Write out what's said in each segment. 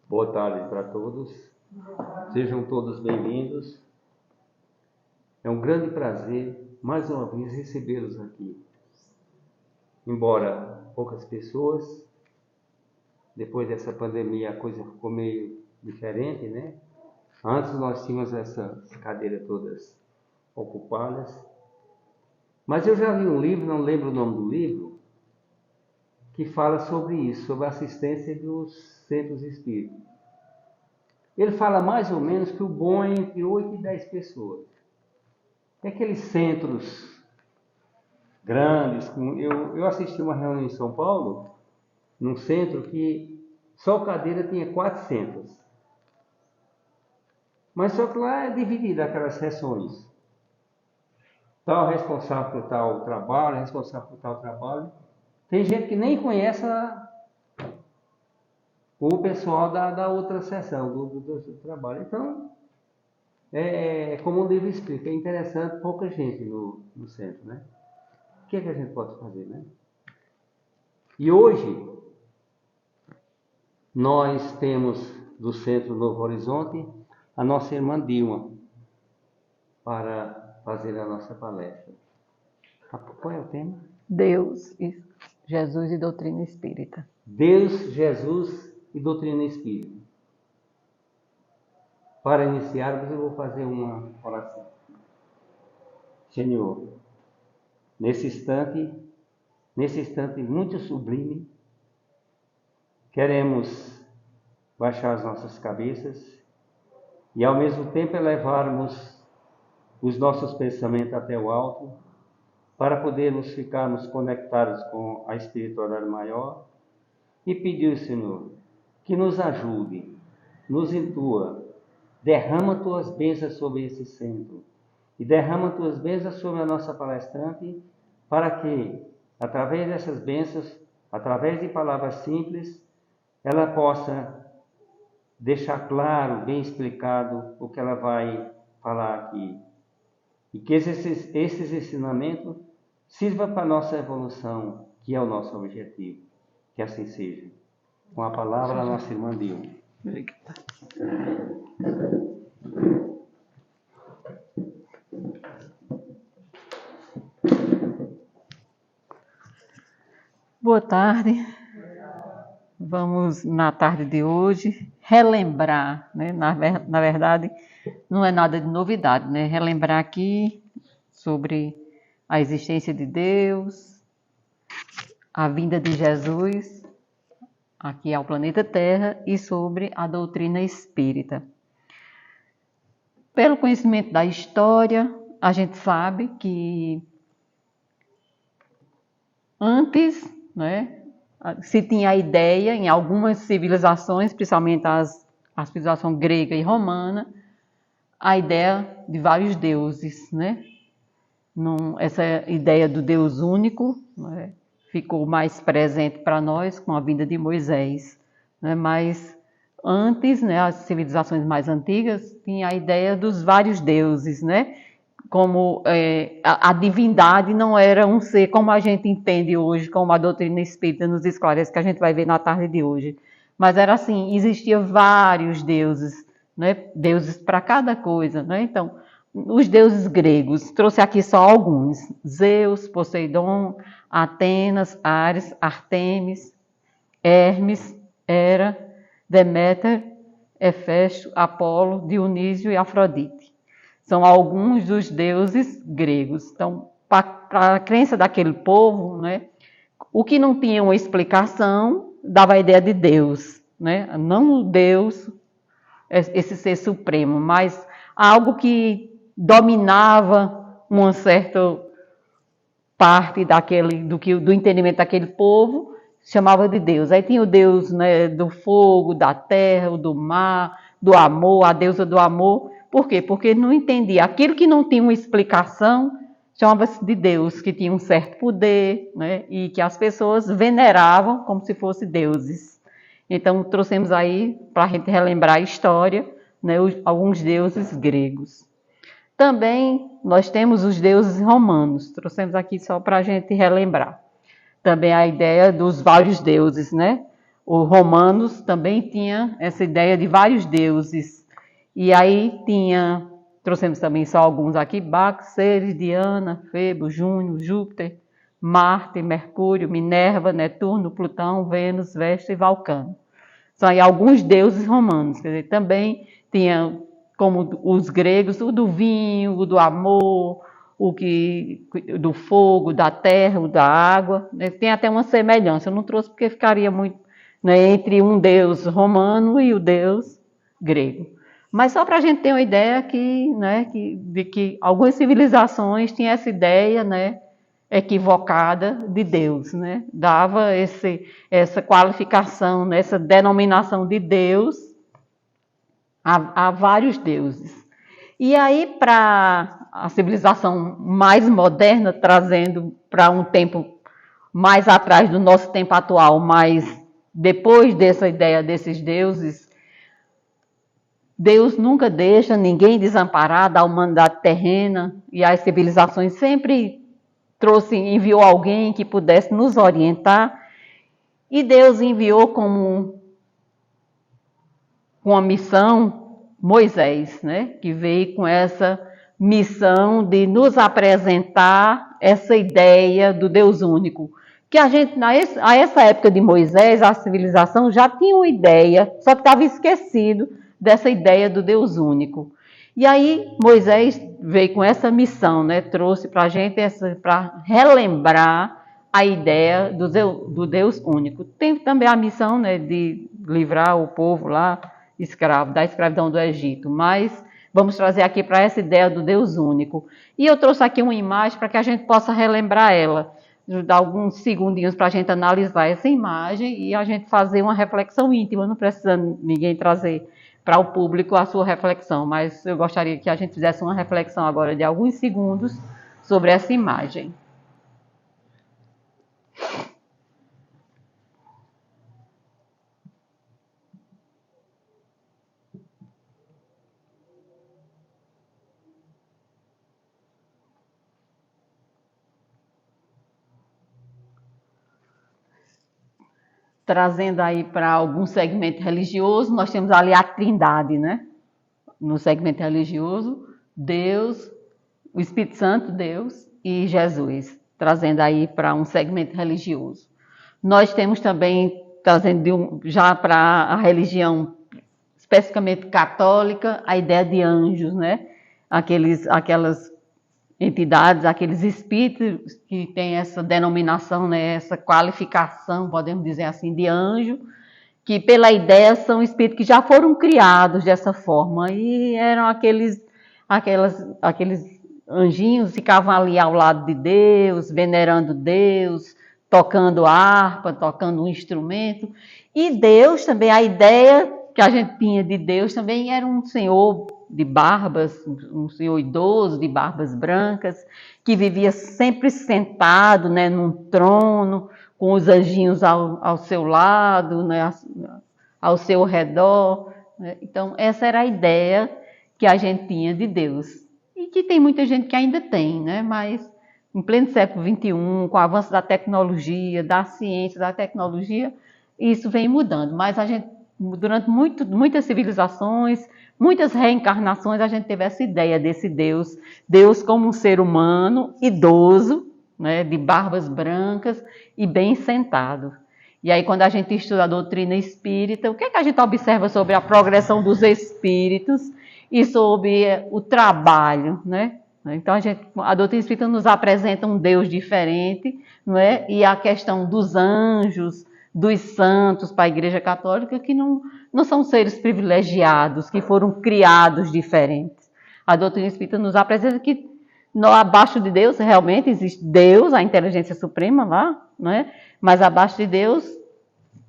Boa tarde para todos. Sejam todos bem-vindos. É um grande prazer, mais uma vez, recebê-los aqui. Embora poucas pessoas, depois dessa pandemia a coisa ficou meio diferente, né? Antes nós tínhamos essas cadeiras todas ocupadas. Mas eu já li um livro, não lembro o nome do livro, que fala sobre isso, sobre a assistência dos centros espíritas. Ele fala mais ou menos que o bom é entre 8 e 10 pessoas. É aqueles centros grandes. Eu assisti uma reunião em São Paulo, num centro que só cadeira tinha 400. Mas só que lá é dividida aquelas seções. Tal responsável por tal trabalho, responsável por tal trabalho. Tem gente que nem conhece o pessoal da outra seção, do trabalho. Então, como o livro explica, é interessante, pouca gente no centro, né? O que é que a gente pode fazer, né? E hoje, nós temos do Centro Novo Horizonte a nossa irmã Dilma para fazer a nossa palestra. Qual é o tema? Deus, Jesus e doutrina espírita. Deus, Jesus e doutrina espírita. Para iniciarmos, eu vou fazer uma oração. Senhor, nesse instante muito sublime, queremos baixar as nossas cabeças e ao mesmo tempo elevarmos os nossos pensamentos até o alto, para podermos ficarmos conectados com a espiritualidade maior e pedir, Senhor, que nos ajude, nos intua, derrama tuas bênçãos sobre esse centro e derrama tuas bênçãos sobre a nossa palestrante, para que, através dessas bênçãos, através de palavras simples, ela possa deixar claro, bem explicado o que ela vai falar aqui. E que esses ensinamentos sirvam para a nossa evolução, que é o nosso objetivo. Que assim seja. Com a palavra, a nossa irmã Dilma. Boa tarde. Vamos, na tarde de hoje, relembrar, né? Na verdade, não é nada de novidade, né? Relembrar aqui sobre a existência de Deus, a vinda de Jesus aqui ao planeta Terra e sobre a doutrina espírita. Pelo conhecimento da história, a gente sabe que antes, né, se tinha a ideia em algumas civilizações, principalmente a civilização grega e romana, a ideia de vários deuses, né? Essa ideia do Deus único, né, ficou mais presente para nós com a vinda de Moisés, né? Mas antes, né, as civilizações mais antigas tinha a ideia dos vários deuses, né? Como a divindade não era um ser como a gente entende hoje, como a doutrina espírita nos esclarece, que a gente vai ver na tarde de hoje. Mas era assim, existia vários deuses, né? Deuses para cada coisa, né? Então, os deuses gregos, trouxe aqui só alguns: Zeus, Poseidon, Atenas, Ares, Artemis, Hermes, Hera, Deméter, Hefesto, Apolo, Dionísio e Afrodite. São alguns dos deuses gregos. Então, para a crença daquele povo, né, o que não tinha uma explicação dava a ideia de Deus, né? Não o Deus, esse ser supremo, mas algo que dominava uma certa parte do entendimento daquele povo, chamava de Deus. Aí tinha o Deus, né, do fogo, da terra, do mar, do amor, a deusa do amor. Por quê? Porque não entendia. Aquilo que não tinha uma explicação chamava-se de Deus, que tinha um certo poder, né, e que as pessoas veneravam como se fossem deuses. Então, trouxemos aí, para a gente relembrar a história, né, alguns deuses gregos. Também nós temos os deuses romanos, trouxemos aqui só para a gente relembrar. Também a ideia dos vários deuses, né? Os romanos também tinham essa ideia de vários deuses. E aí trouxemos também só alguns aqui: Baco, Ceres, Diana, Febo, Juno, Júpiter, Marte, Mercúrio, Minerva, Netuno, Plutão, Vênus, Vesta e Vulcano. São aí alguns deuses romanos. Quer dizer, também tinha, como os gregos, o do vinho, o do amor, do fogo, da terra, o da água. Tem até uma semelhança. Eu não trouxe porque ficaria muito, né, entre um deus romano e o deus grego. Mas só para a gente ter uma ideia de que algumas civilizações tinham essa ideia, né, equivocada de Deus, né? Dava essa qualificação, né, essa denominação de Deus a vários deuses. E aí, para a civilização mais moderna, trazendo para um tempo mais atrás do nosso tempo atual, mas depois dessa ideia desses deuses, Deus nunca deixa ninguém desamparado, a humanidade terrena, e as civilizações sempre enviou alguém que pudesse nos orientar, e Deus enviou como uma missão Moisés, né, que veio com essa missão de nos apresentar essa ideia do Deus único. Que a essa época de Moisés, a civilização já tinha uma ideia, só que estava esquecido dessa ideia do Deus único. E aí Moisés veio com essa missão, né? Trouxe para a gente para relembrar a ideia do Deus único. Tem também a missão, né, de livrar o povo lá da escravidão do Egito, mas vamos trazer aqui para essa ideia do Deus único. E eu trouxe aqui uma imagem para que a gente possa relembrar ela, dar alguns segundinhos para a gente analisar essa imagem e a gente fazer uma reflexão íntima, não precisa ninguém trazer para o público a sua reflexão, mas eu gostaria que a gente fizesse uma reflexão agora de alguns segundos sobre essa imagem. Trazendo aí para algum segmento religioso, nós temos ali a Trindade, né? No segmento religioso, Deus, o Espírito Santo, Deus e Jesus, trazendo aí para um segmento religioso. Nós temos também, trazendo já para a religião especificamente católica, a ideia de anjos, né? Aquelas entidades, aqueles espíritos que têm essa denominação, né? Essa qualificação, podemos dizer assim, de anjo, que pela ideia são espíritos que já foram criados dessa forma e eram aqueles anjinhos, ficavam ali ao lado de Deus, venerando Deus, tocando harpa, tocando um instrumento. E Deus também, a ideia que a gente tinha de Deus também era um senhor de barbas, um senhor idoso de barbas brancas, que vivia sempre sentado, né, num trono, com os anjinhos ao seu lado, né, ao seu redor. Né? Então, essa era a ideia que a gente tinha de Deus. E que tem muita gente que ainda tem, né? Mas em pleno século XXI, com o avanço da tecnologia, da ciência, da tecnologia, isso vem mudando. Mas a gente, durante muitas civilizações, muitas reencarnações, a gente teve essa ideia desse Deus. Deus como um ser humano, idoso, né, de barbas brancas e bem sentado. E aí, quando a gente estuda a doutrina espírita, o que é que a gente observa sobre a progressão dos espíritos e sobre o trabalho, né? Então, a doutrina espírita nos apresenta um Deus diferente, não é? E a questão dos anjos, dos santos para a Igreja Católica, que não são seres privilegiados, que foram criados diferentes. A doutrina espírita nos apresenta que abaixo de Deus realmente existe Deus, a inteligência suprema lá, não é? Mas abaixo de Deus,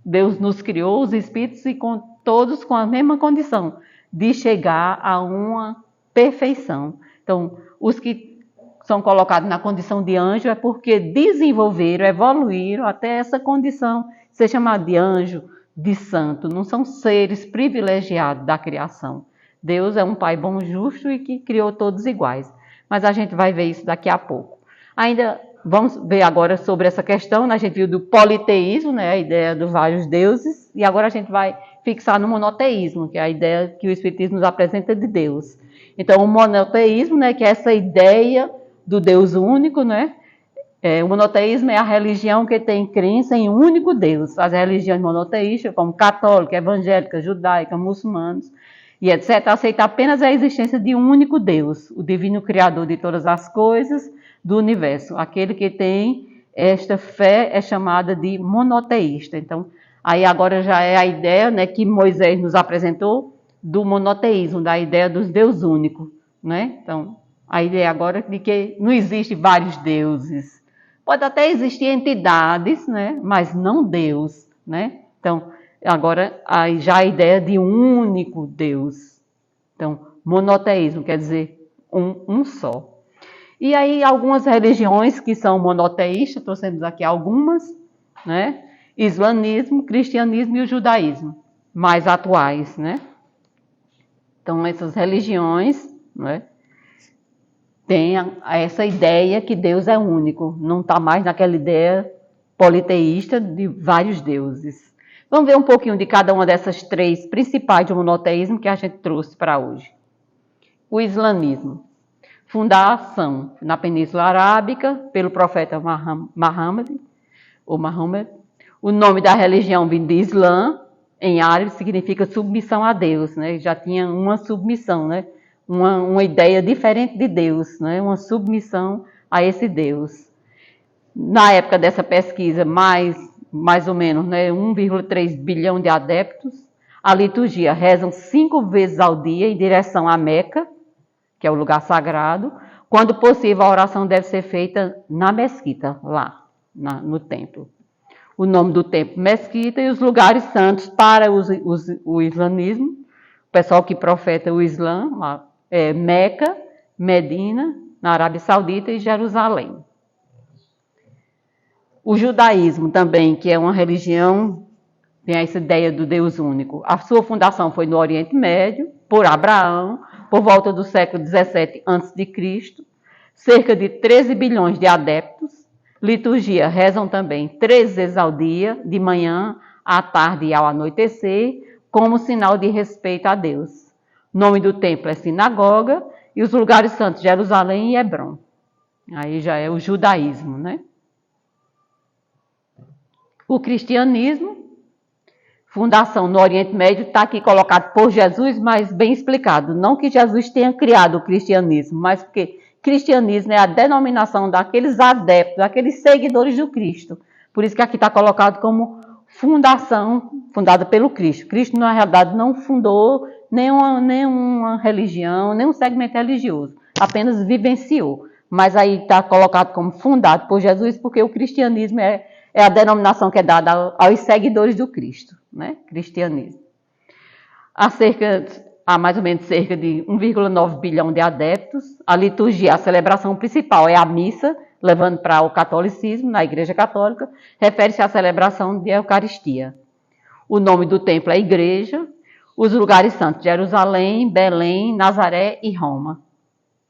Deus nos criou, os espíritos, e todos com a mesma condição de chegar a uma perfeição. Então, os que são colocados na condição de anjo é porque desenvolveram, evoluíram até essa condição, ser chamado de anjo, de santo. Não são seres privilegiados da criação. Deus é um Pai bom, justo e que criou todos iguais. Mas a gente vai ver isso daqui a pouco. Ainda vamos ver agora sobre essa questão, né? A gente viu do politeísmo, né? A ideia dos vários deuses, e agora a gente vai fixar no monoteísmo, que é a ideia que o Espiritismo nos apresenta de Deus. Então, o monoteísmo, né, que é essa ideia do Deus único, né? O monoteísmo é a religião que tem crença em um único Deus. As religiões monoteístas, como católica, evangélica, judaica, muçulmanos e etc., aceitam apenas a existência de um único Deus, o divino criador de todas as coisas do universo. Aquele que tem esta fé é chamada de monoteísta. Então, aí agora já é a ideia, né, que Moisés nos apresentou do monoteísmo, da ideia dos Deus único, né? Então, a ideia agora de que não existe vários deuses. Pode até existir entidades, né, mas não Deus, né? Então, agora aí já a ideia de um único Deus. Então, monoteísmo quer dizer um só. E aí algumas religiões que são monoteístas, trouxemos aqui algumas, né? Islamismo, cristianismo e o judaísmo, mais atuais, né? Então, essas religiões, né, têm essa ideia que Deus é único, não está mais naquela ideia politeísta de vários deuses. Vamos ver um pouquinho de cada uma dessas três principais do monoteísmo que a gente trouxe para hoje. O islamismo. Fundação na Península Arábica pelo profeta Muhammad. O nome da religião vem de Islã, em árabe significa submissão a Deus, né? Já tinha uma submissão, né? Uma ideia diferente de Deus, né? Uma submissão a esse Deus. Na época dessa pesquisa, mais ou menos, né, 1,3 bilhão de adeptos. A liturgia rezam 5 vezes ao dia em direção a Meca, que é o lugar sagrado. Quando possível, a oração deve ser feita na mesquita, lá, no templo. O nome do templo, mesquita, e os lugares santos para o islamismo. O pessoal que profeta o Islã, é Meca, Medina, na Arábia Saudita, e Jerusalém. O judaísmo também, que é uma religião, tem essa ideia do Deus único. A sua fundação foi no Oriente Médio, por Abraão, por volta do século 17 a.C., cerca de 13 bilhões de adeptos. Liturgia rezam também 3 vezes ao dia, de manhã, à tarde e ao anoitecer, como sinal de respeito a Deus. O nome do templo é sinagoga e os lugares santos Jerusalém e Hebrom. Aí já é o judaísmo, né? O cristianismo, fundação no Oriente Médio, está aqui colocado por Jesus, mas bem explicado. Não que Jesus tenha criado o cristianismo, mas porque cristianismo é a denominação daqueles adeptos, daqueles seguidores do Cristo. Por isso que aqui está colocado como fundação, fundada pelo Cristo. Cristo, na realidade, não fundou nenhuma religião, nenhum segmento religioso, apenas vivenciou. Mas aí está colocado como fundado por Jesus, porque o cristianismo é a denominação que é dada aos seguidores do Cristo, né? Cristianismo. Há mais ou menos cerca de 1,9 bilhão de adeptos. A liturgia, a celebração principal é a missa, levando para o catolicismo, na Igreja Católica, refere-se à celebração de Eucaristia. O nome do templo é Igreja, os lugares santos, Jerusalém, Belém, Nazaré e Roma.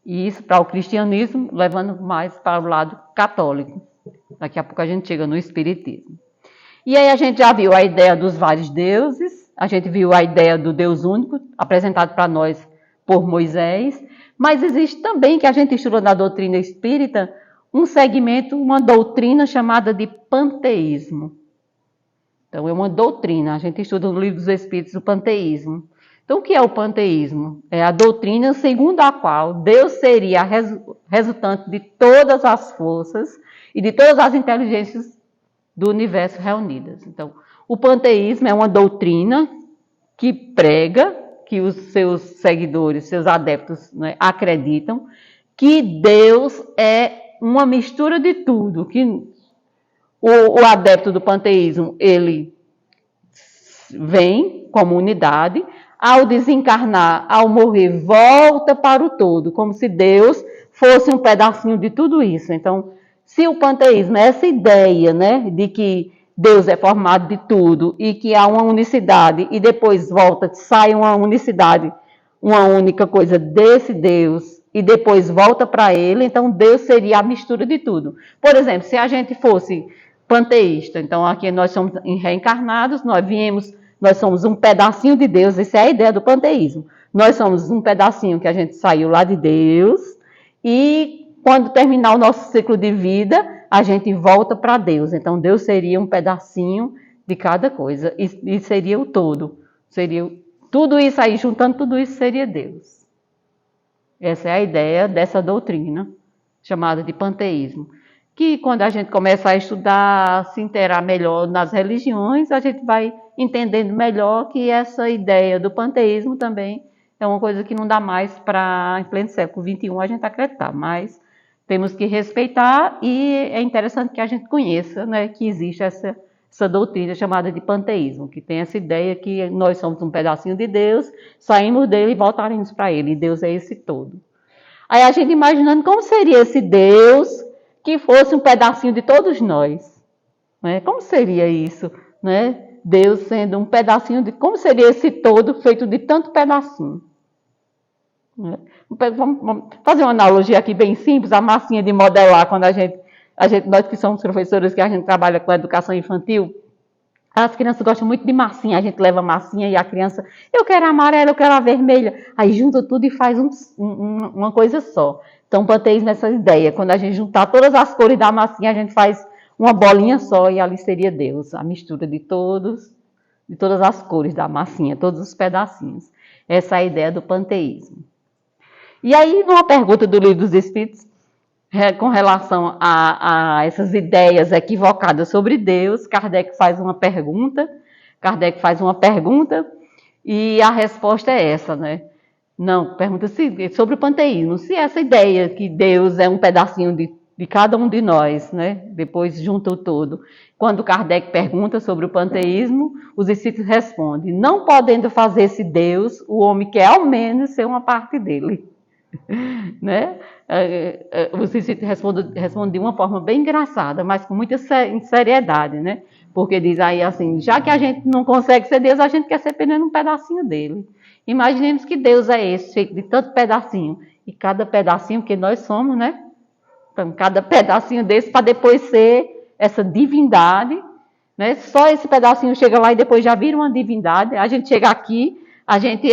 E isso para o cristianismo, levando mais para o lado católico. Daqui a pouco a gente chega no espiritismo. E aí a gente já viu a ideia dos vários deuses, a gente viu a ideia do Deus único, apresentado para nós por Moisés, mas existe também, que a gente estuda na doutrina espírita, um segmento, uma doutrina chamada de panteísmo. Então é uma doutrina, a gente estuda no Livro dos Espíritos o panteísmo. Então o que é o panteísmo? É a doutrina segundo a qual Deus seria resultante de todas as forças e de todas as inteligências do universo reunidas. Então, o panteísmo é uma doutrina que prega, que os seus seguidores, seus adeptos, né, acreditam, que Deus é uma mistura de tudo, que o adepto do panteísmo, ele vem como unidade, ao desencarnar, ao morrer, volta para o todo, como se Deus fosse um pedacinho de tudo isso. Então, se o panteísmo é essa ideia, né, de que Deus é formado de tudo e que há uma unicidade e depois volta, sai uma unicidade, uma única coisa desse Deus e depois volta para ele, então Deus seria a mistura de tudo. Por exemplo, se a gente fosse panteísta, então aqui nós somos reencarnados, nós viemos Nós somos um pedacinho de Deus, essa é a ideia do panteísmo. Nós somos um pedacinho que a gente saiu lá de Deus e quando terminar o nosso ciclo de vida, a gente volta para Deus. Então, Deus seria um pedacinho de cada coisa e seria o todo. Seria tudo isso aí, juntando tudo isso, seria Deus. Essa é a ideia dessa doutrina, chamada de panteísmo. Que quando a gente começa a estudar, se inteirar melhor nas religiões, a gente vai entendendo melhor que essa ideia do panteísmo também é uma coisa que não dá mais para, em pleno século XXI, a gente acreditar, mas temos que respeitar e é interessante que a gente conheça, né, que existe essa doutrina chamada de panteísmo, que tem essa ideia que nós somos um pedacinho de Deus, saímos dele e voltaremos para ele, e Deus é esse todo. Aí a gente imaginando como seria esse Deus que fosse um pedacinho de todos nós. Né? Como seria isso? Né? Deus sendo um pedacinho de... Como seria esse todo feito de tanto pedacinho? Né? Vamos fazer uma analogia aqui bem simples, a massinha de modelar, quando nós que somos professores, que a gente trabalha com a educação infantil, as crianças gostam muito de massinha, a gente leva massinha e a criança, eu quero a amarela, eu quero a vermelha, aí junta tudo e faz uma coisa só. Então, panteísmo é essa ideia, quando a gente juntar todas as cores da massinha, a gente faz uma bolinha só e ali seria Deus, a mistura de todas as cores da massinha, todos os pedacinhos. Essa é a ideia do panteísmo. E aí, numa pergunta do Livro dos Espíritos, com relação a essas ideias equivocadas sobre Deus, Kardec faz uma pergunta e a resposta é essa, né? Não, pergunta sobre o panteísmo, se essa ideia que Deus é um pedacinho de cada um de nós, né? Depois junta o todo. Quando Kardec pergunta sobre o panteísmo, os espíritos respondem, não podendo fazer esse Deus, o homem quer ao menos ser uma parte dele. Né? Os espíritos respondem de uma forma bem engraçada, mas com muita seriedade, né? Porque diz aí assim, já que a gente não consegue ser Deus, a gente quer ser apenas um pedacinho dele. Imaginemos que Deus é esse, feito de tanto pedacinho. E cada pedacinho que nós somos, né? Então, cada pedacinho desse para depois ser essa divindade, né? Só esse pedacinho chega lá e depois já vira uma divindade. A gente chega aqui, a gente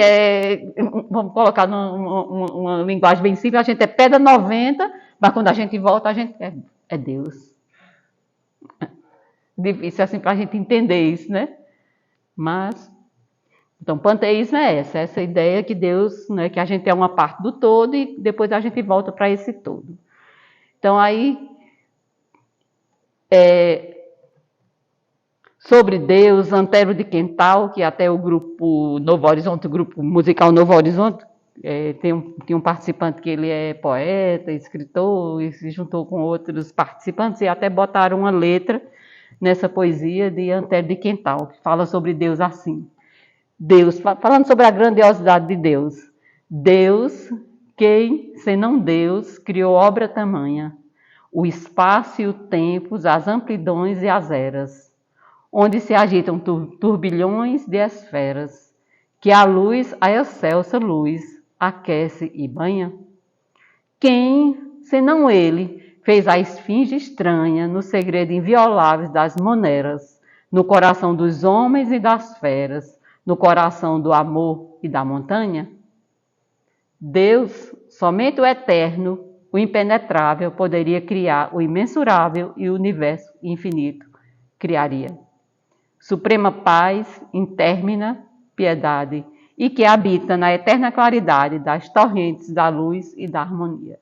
vamos colocar numa linguagem bem simples, a gente é pedra 90, mas quando a gente volta, a gente é Deus. Difícil assim para a gente entender isso, né? Mas, então, panteísmo é essa ideia que Deus, né, que a gente é uma parte do todo e depois a gente volta para esse todo. Então, aí, sobre Deus, Antero de Quental, que até o grupo Novo Horizonte, o grupo musical Novo Horizonte, tem um participante que ele é poeta, escritor, e se juntou com outros participantes e até botaram uma letra nessa poesia de Antero de Quental, que fala sobre Deus assim. Deus, falando sobre a grandiosidade de Deus. Deus, quem, senão Deus, criou obra tamanha, o espaço e o tempo, as amplidões e as eras, onde se agitam turbilhões de esferas, que a luz, a excelsa luz, aquece e banha? Quem, senão ele, fez a esfinge estranha no segredo inviolável das moneras, no coração dos homens e das feras, no coração do amor e da montanha? Deus, somente o eterno, o impenetrável, poderia criar o imensurável e o universo infinito criaria. Suprema paz, intermina piedade, e que habita na eterna claridade das torrentes da luz e da harmonia.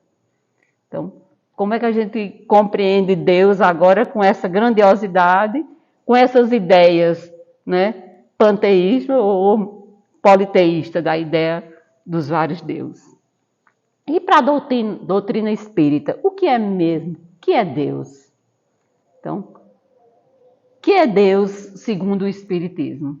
Então, como é que a gente compreende Deus agora com essa grandiosidade, com essas ideias, né, panteísta ou politeísta, da ideia dos vários deuses? E para a doutrina espírita, o que é mesmo? O que é Deus? Então, o que é Deus segundo o Espiritismo?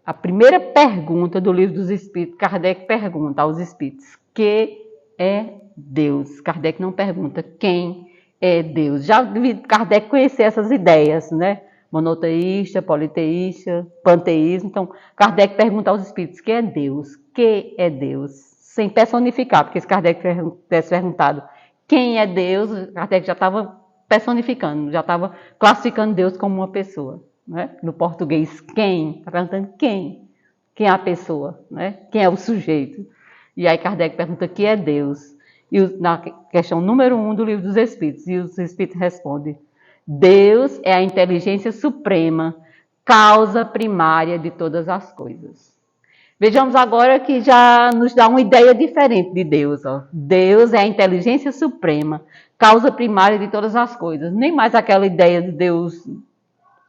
A primeira pergunta do Livro dos Espíritos, Kardec pergunta aos espíritos, que é Deus? Kardec não pergunta quem é Deus. Já Kardec conhecer essas ideias, né? Monoteísta, politeísta, panteísmo. Então, Kardec pergunta aos espíritos, que é Deus? Que é Deus? Sem personificar, porque se Kardec tivesse perguntado quem é Deus, Kardec já estava personificando, já estava classificando Deus como uma pessoa. né? No português, quem? Está perguntando quem? Quem é a pessoa, né? Quem é o sujeito? E aí Kardec pergunta, que é Deus? E na questão número 1 do Livro dos Espíritos, e os Espíritos respondem, Deus é a inteligência suprema, causa primária de todas as coisas. Vejamos agora que já nos dá uma ideia diferente de Deus. Ó. Deus é a inteligência suprema, causa primária de todas as coisas. Nem mais aquela ideia de Deus,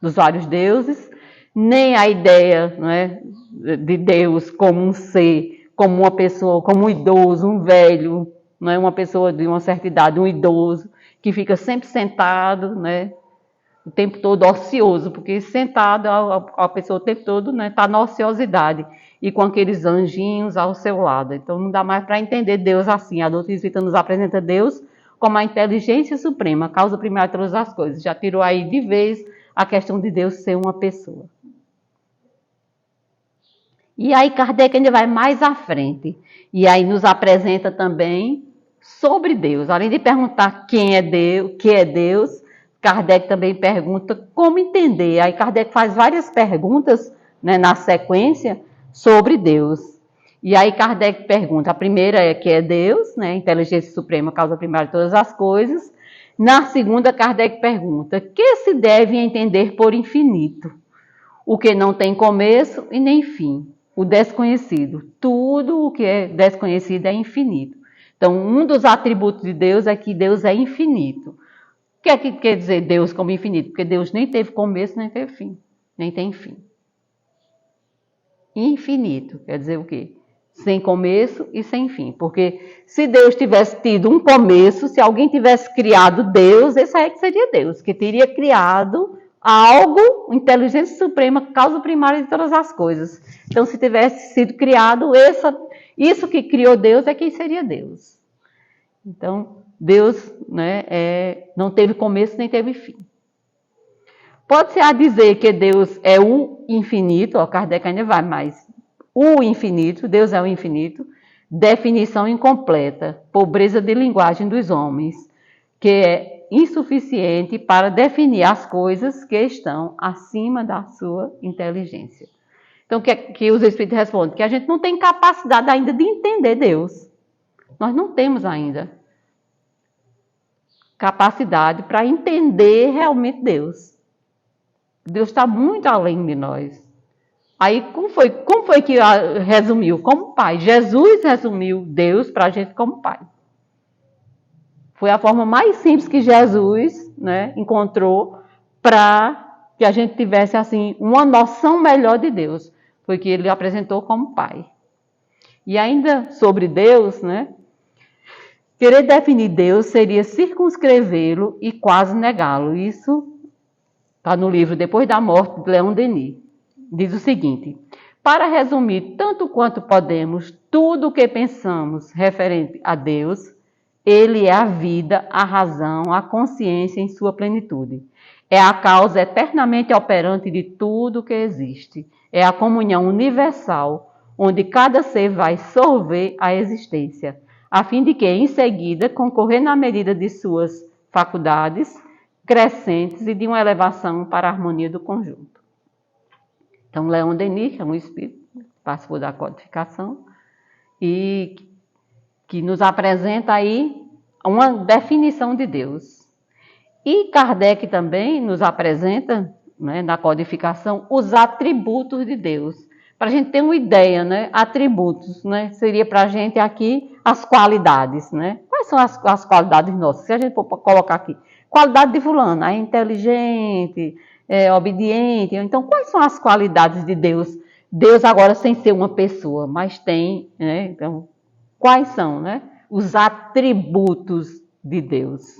dos vários deuses, nem a ideia, não é, de Deus como um ser, como uma pessoa, como um idoso, um velho, não é, uma pessoa de uma certa idade, um idoso, que fica sempre sentado, né, o tempo todo ocioso, porque sentado a pessoa o tempo todo está na ociosidade e com aqueles anjinhos ao seu lado. Então não dá mais para entender Deus assim. A doutrina espírita nos apresenta Deus como a inteligência suprema, a causa primária de todas as coisas. Já tirou aí de vez a questão de Deus ser uma pessoa. E aí Kardec ainda vai mais à frente. E aí nos apresenta também sobre Deus. Além de perguntar quem é Deus, o que é Deus, Kardec também pergunta como entender. Aí Kardec faz várias perguntas, né, na sequência sobre Deus. E aí Kardec pergunta, a primeira é que é Deus, né, inteligência suprema, causa primária de todas as coisas. Na segunda, Kardec pergunta, que se deve entender por infinito? O que não tem começo e nem fim. O desconhecido. Tudo o que é desconhecido é infinito. Então, um dos atributos de Deus é que Deus é infinito. O que é que quer dizer Deus como infinito? Porque Deus nem teve começo, nem teve fim. Nem tem fim. Infinito quer dizer o quê? Sem começo e sem fim. Porque se Deus tivesse tido um começo, se alguém tivesse criado Deus, esse aí que seria Deus, que teria criado algo, inteligência suprema, causa primária de todas as coisas. Então, se tivesse sido criado, isso que criou Deus é quem seria Deus. Então, Deus, né, não teve começo nem teve fim. Pode-se dizer que Deus é o infinito, Kardec ainda vai mais. O infinito, Deus é o infinito, definição incompleta, pobreza de linguagem dos homens, que é insuficiente para definir as coisas que estão acima da sua inteligência. Então, que os Espíritos respondem? Que a gente não tem capacidade ainda de entender Deus. Nós não temos ainda capacidade para entender realmente Deus. Deus está muito além de nós. Aí, como foi que resumiu? Como Pai. Jesus resumiu Deus para a gente como Pai. Foi a forma mais simples que Jesus, né, encontrou para que a gente tivesse assim uma noção melhor de Deus. Foi que ele apresentou como Pai. E ainda sobre Deus, né, querer definir Deus seria circunscrevê-lo e quase negá-lo. Isso está no livro Depois da Morte, de Leon Denis. Diz o seguinte, para resumir tanto quanto podemos tudo o que pensamos referente a Deus, ele é a vida, a razão, a consciência em sua plenitude. É a causa eternamente operante de tudo que existe. É a comunhão universal, onde cada ser vai sorver a existência, a fim de que, em seguida, concorrer na medida de suas faculdades crescentes e de uma elevação para a harmonia do conjunto. Então, Leon Denis, que é um espírito, participou da codificação, e que nos apresenta aí uma definição de Deus. E Kardec também nos apresenta, né, na codificação, os atributos de Deus. Para a gente ter uma ideia, né, atributos, né, seria para a gente aqui as qualidades. Né? Quais são as qualidades nossas? Se a gente for colocar aqui, qualidade de fulano, é inteligente, é obediente. Então, quais são as qualidades de Deus? Deus agora sem ser uma pessoa, mas tem, né? Então, quais são, né, os atributos de Deus?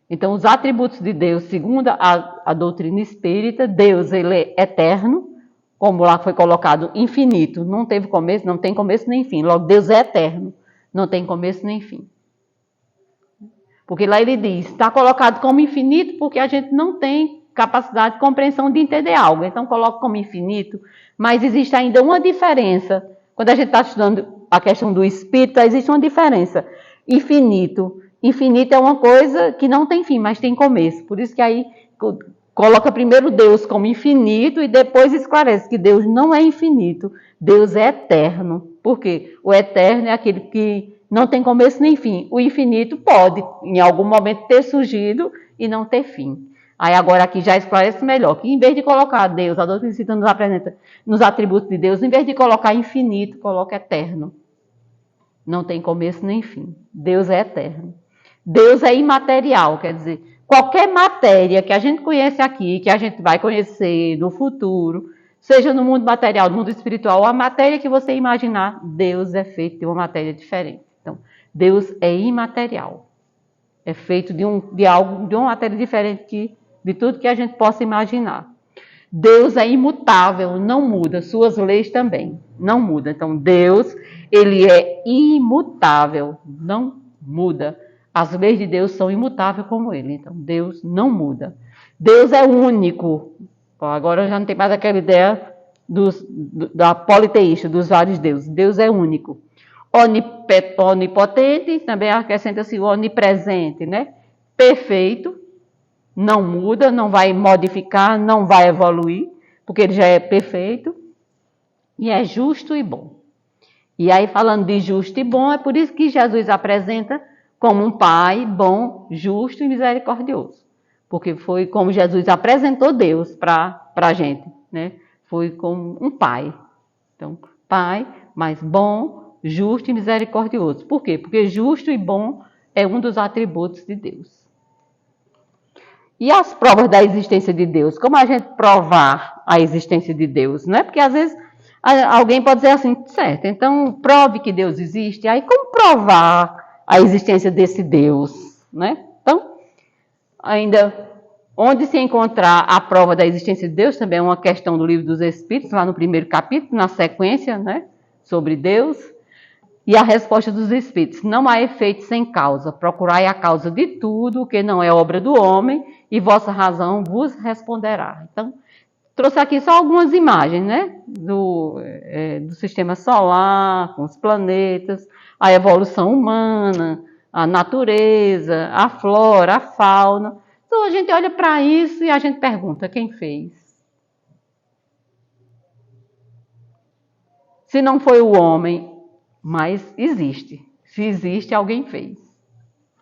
Então, os atributos de Deus, segundo a doutrina espírita, Deus ele é eterno, como lá foi colocado, infinito, não teve começo, não tem começo nem fim. Logo, Deus é eterno, não tem começo nem fim. Porque lá ele diz, está colocado como infinito porque a gente não tem capacidade de compreensão de entender algo. Então, coloca como infinito, mas existe ainda uma diferença. Quando a gente está estudando a questão do espírito, existe uma diferença. Infinito. Infinito é uma coisa que não tem fim, mas tem começo. Por isso que aí coloca primeiro Deus como infinito e depois esclarece que Deus não é infinito, Deus é eterno. Por quê? O eterno é aquele que não tem começo nem fim. O infinito pode, em algum momento, ter surgido e não ter fim. Aí agora aqui já esclarece melhor, que em vez de colocar Deus, a doutrina espírita nos apresenta nos atributos de Deus, em vez de colocar infinito, coloca eterno. Não tem começo nem fim. Deus é eterno. Deus é imaterial, quer dizer, qualquer matéria que a gente conhece aqui, que a gente vai conhecer no futuro, seja no mundo material, no mundo espiritual, a matéria que você imaginar, Deus é feito de uma matéria diferente. Então, Deus é imaterial. É feito de uma matéria diferente de tudo que a gente possa imaginar. Deus é imutável, não muda. Suas leis também não mudam. Então, Deus, ele é imutável, não muda. As leis de Deus são imutáveis como ele. Então, Deus não muda. Deus é único. Agora já não tem mais aquela ideia da politeísta, dos vários deuses. Deus é único. Onipotente, também acrescenta-se o onipresente, né? Perfeito, não muda, não vai modificar, não vai evoluir, porque ele já é perfeito. E é justo e bom. E aí, falando de justo e bom, é por isso que Jesus apresenta como um pai bom, justo e misericordioso. Porque foi como Jesus apresentou Deus para a gente, né? Foi como um pai. Então, pai, mas bom, justo e misericordioso. Por quê? Porque justo e bom é um dos atributos de Deus. E as provas da existência de Deus? Como a gente provar a existência de Deus? Não é porque às vezes alguém pode dizer assim, certo, então prove que Deus existe. Aí como provar a existência desse Deus? Né? Então, ainda onde se encontrar a prova da existência de Deus, também é uma questão do Livro dos Espíritos, lá no primeiro capítulo, na sequência, né, sobre Deus. E a resposta dos Espíritos: não há efeito sem causa. Procurai a causa de tudo, o que não é obra do homem, e vossa razão vos responderá. Então, trouxe aqui só algumas imagens, né? Do sistema solar, com os planetas, a evolução humana, a natureza, a flora, a fauna. Então, a gente olha para isso e a gente pergunta: quem fez? Se não foi o homem, mas existe. Se existe, alguém fez.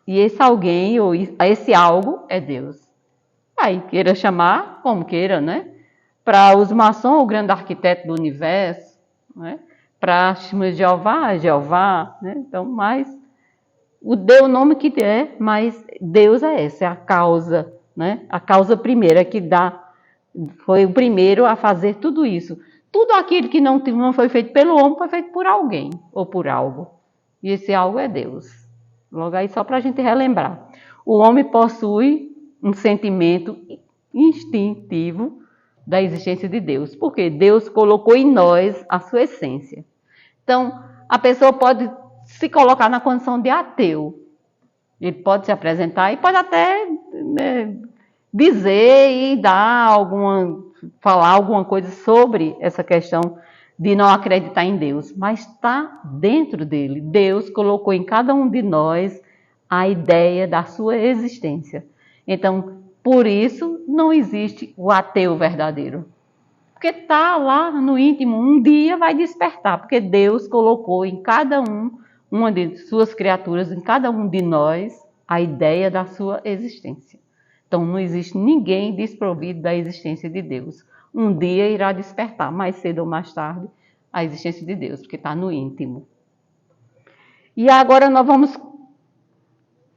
E esse alguém, ou esse algo, é Deus. Aí, queira chamar, como queira, né? Para os maçons, o grande arquiteto do universo, né? Para Jeová, Jeová, né? Então, mas dê o nome que der, mas Deus é essa, é a causa, né? A causa primeira que foi o primeiro a fazer tudo isso. Tudo aquilo que não foi feito pelo homem foi feito por alguém ou por algo. E esse algo é Deus. Logo aí, só para a gente relembrar. O homem possui um sentimento instintivo da existência de Deus, porque Deus colocou em nós a sua essência. Então, a pessoa pode se colocar na condição de ateu. Ele pode se apresentar e pode até dizer e falar alguma coisa sobre essa questão de não acreditar em Deus, mas está dentro dele. Deus colocou em cada um de nós a ideia da sua existência. Então, por isso, não existe o ateu verdadeiro. Porque está lá no íntimo, um dia vai despertar, porque Deus colocou em cada uma de suas criaturas, em cada um de nós, a ideia da sua existência. Então, não existe ninguém desprovido da existência de Deus. Um dia irá despertar, mais cedo ou mais tarde, a existência de Deus, porque está no íntimo. E agora nós vamos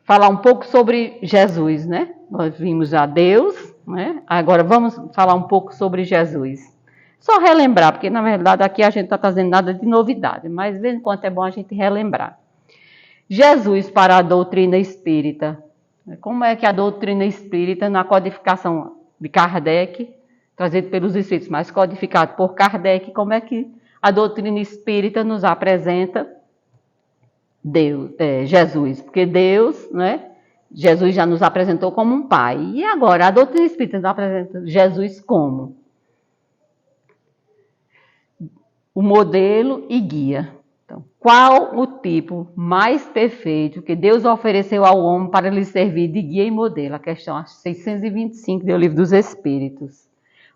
falar um pouco sobre Jesus, né? Nós vimos já Deus, né? Agora vamos falar um pouco sobre Jesus. Só relembrar, porque na verdade aqui a gente não está trazendo nada de novidade, mas de vez em quando é bom a gente relembrar. Jesus para a doutrina espírita. Como é que a doutrina espírita, na codificação de Kardec, trazido pelos Espíritos, mas codificado por Kardec, como é que a doutrina espírita nos apresenta Jesus? Porque Deus, né? Jesus já nos apresentou como um pai. E agora, a doutrina espírita nos apresenta Jesus como o modelo e guia. Então, Qual o tipo mais perfeito que Deus ofereceu ao homem para lhe servir de guia e modelo? A questão 625 do Livro dos Espíritos.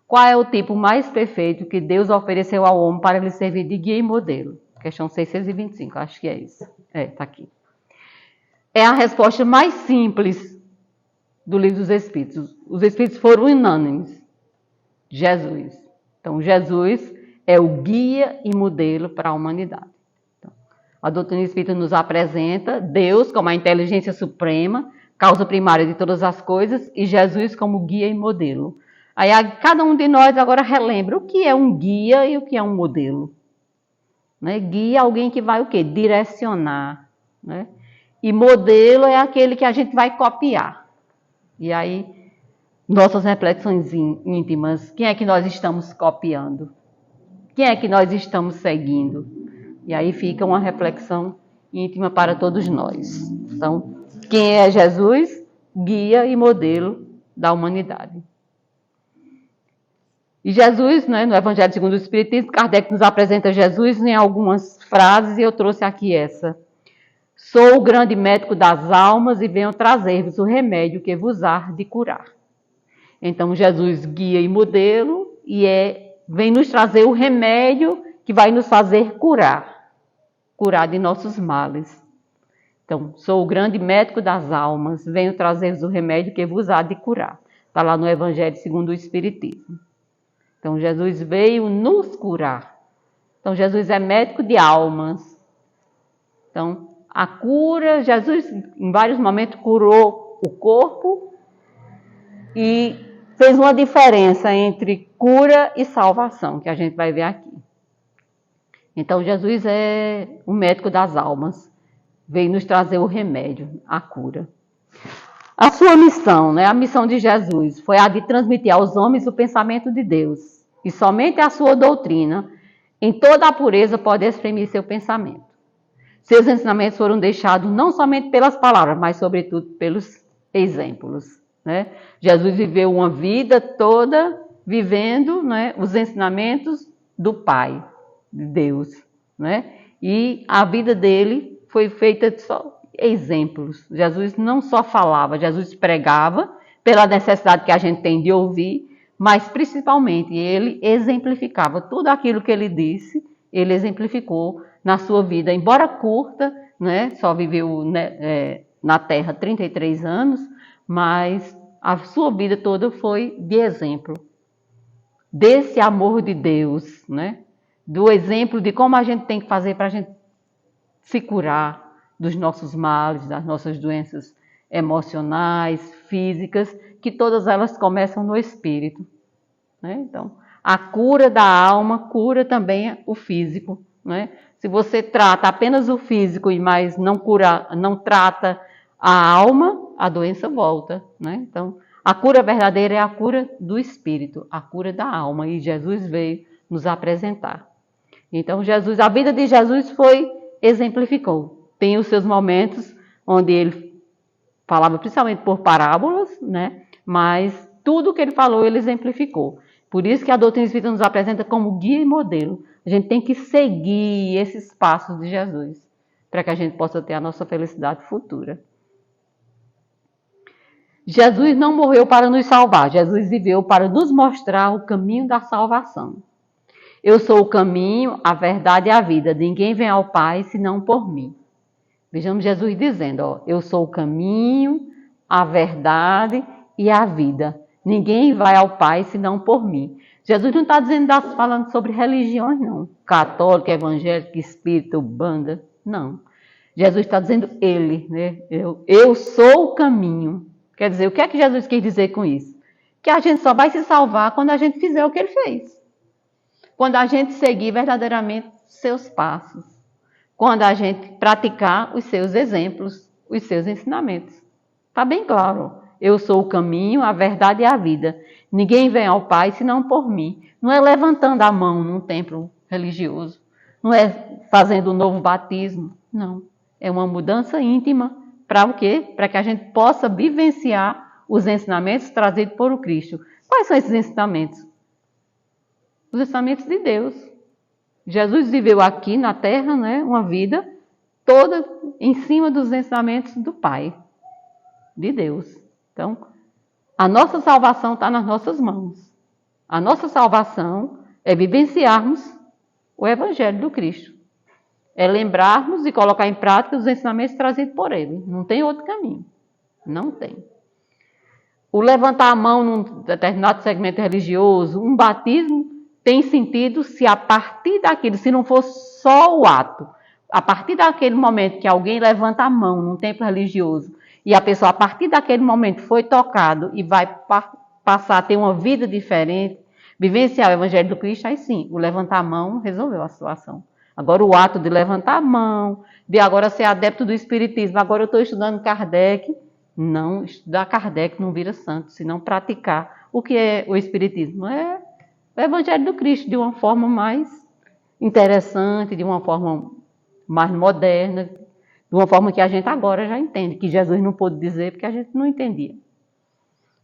Qual é o tipo mais perfeito que Deus ofereceu ao homem para lhe servir de guia e modelo? Questão 625, acho que é isso. Está aqui. É a resposta mais simples do Livro dos Espíritos. Os Espíritos foram unânimes. Jesus. Então, Jesus é o guia e modelo para a humanidade. A doutrina espírita nos apresenta Deus como a inteligência suprema, causa primária de todas as coisas, e Jesus como guia e modelo. Aí cada um de nós agora relembra o que é um guia e o que é um modelo. Né? Guia é alguém que vai o quê? Direcionar. Né? E modelo é aquele que a gente vai copiar. E aí, nossas reflexões íntimas, quem é que nós estamos copiando? Quem é que nós estamos seguindo? E aí fica uma reflexão íntima para todos nós. Então, quem é Jesus? Guia e modelo da humanidade. E Jesus, né, no Evangelho segundo o Espiritismo, Kardec nos apresenta Jesus em algumas frases, e eu trouxe aqui essa. Sou o grande médico das almas e venho trazer-vos o remédio que vos há de curar. Então, Jesus guia e modelo e vem nos trazer o remédio que vai nos fazer curar de nossos males. Então, sou o grande médico das almas, venho trazer-vos o remédio que vos há de curar. Está lá no Evangelho segundo o Espiritismo. Então, Jesus veio nos curar. Então, Jesus é médico de almas. Então, a cura, Jesus em vários momentos curou o corpo e fez uma diferença entre cura e salvação, que a gente vai ver aqui. Então, Jesus é o médico das almas, veio nos trazer o remédio, a cura. A sua missão, né, a missão de Jesus, foi a de transmitir aos homens o pensamento de Deus. E somente a sua doutrina, em toda a pureza, pode exprimir seu pensamento. Seus ensinamentos foram deixados não somente pelas palavras, mas sobretudo pelos exemplos. Né? Jesus viveu uma vida toda vivendo, né, os ensinamentos do Pai, de Deus, né? E a vida dele foi feita de só exemplos. Jesus não só falava, Jesus pregava pela necessidade que a gente tem de ouvir, mas principalmente ele exemplificava tudo aquilo que ele disse, ele exemplificou na sua vida, embora curta, né? Só viveu, né, na Terra 33 anos, mas a sua vida toda foi de exemplo desse amor de Deus, né? Do exemplo de como a gente tem que fazer para a gente se curar dos nossos males, das nossas doenças emocionais, físicas, que todas elas começam no espírito. Né? Então, a cura da alma cura também o físico. Né? Se você trata apenas o físico e mais não trata a alma, a doença volta. Né? Então, a cura verdadeira é a cura do espírito, a cura da alma, e Jesus veio nos apresentar. Então, a vida de Jesus exemplificou. Tem os seus momentos onde ele falava principalmente por parábolas, né? Mas tudo que ele falou, ele exemplificou. Por isso que a doutrina espírita nos apresenta como guia e modelo. A gente tem que seguir esses passos de Jesus, para que a gente possa ter a nossa felicidade futura. Jesus não morreu para nos salvar, Jesus viveu para nos mostrar o caminho da salvação. Eu sou o caminho, a verdade e a vida. Ninguém vem ao Pai senão por mim. Vejamos Jesus dizendo, ó, eu sou o caminho, a verdade e a vida. Ninguém vai ao Pai senão por mim. Jesus não está falando sobre religiões, não. Católico, evangélico, espírita, banda. Não. Jesus está dizendo ele, né? Eu sou o caminho. Quer dizer, o que é que Jesus quis dizer com isso? Que a gente só vai se salvar quando a gente fizer o que ele fez. Quando a gente seguir verdadeiramente seus passos. Quando a gente praticar os seus exemplos, os seus ensinamentos. Está bem claro. Eu sou o caminho, a verdade e a vida. Ninguém vem ao Pai senão por mim. Não é levantando a mão num templo religioso. Não é fazendo um novo batismo. Não. É uma mudança íntima. Para o quê? Para que a gente possa vivenciar os ensinamentos trazidos por o Cristo. Quais são esses ensinamentos? Os ensinamentos de Deus. Jesus viveu aqui na Terra, né, uma vida toda em cima dos ensinamentos do Pai, de Deus. Então, a nossa salvação está nas nossas mãos. A nossa salvação é vivenciarmos o Evangelho do Cristo. É lembrarmos e colocar em prática os ensinamentos trazidos por Ele. Não tem outro caminho. Não tem. O levantar a mão num determinado segmento religioso, um batismo, tem sentido se a partir daquilo, se não for só o ato, a partir daquele momento que alguém levanta a mão num templo religioso e a pessoa, a partir daquele momento, foi tocado e vai passar a ter uma vida diferente, vivenciar o Evangelho do Cristo, aí sim, o levantar a mão resolveu a situação. Agora o ato de levantar a mão, de agora ser adepto do Espiritismo, agora eu estou estudando Kardec, não, estudar Kardec não vira santo, se não praticar o que é o Espiritismo. É o Evangelho do Cristo de uma forma mais interessante, de uma forma mais moderna, de uma forma que a gente agora já entende, que Jesus não pôde dizer porque a gente não entendia.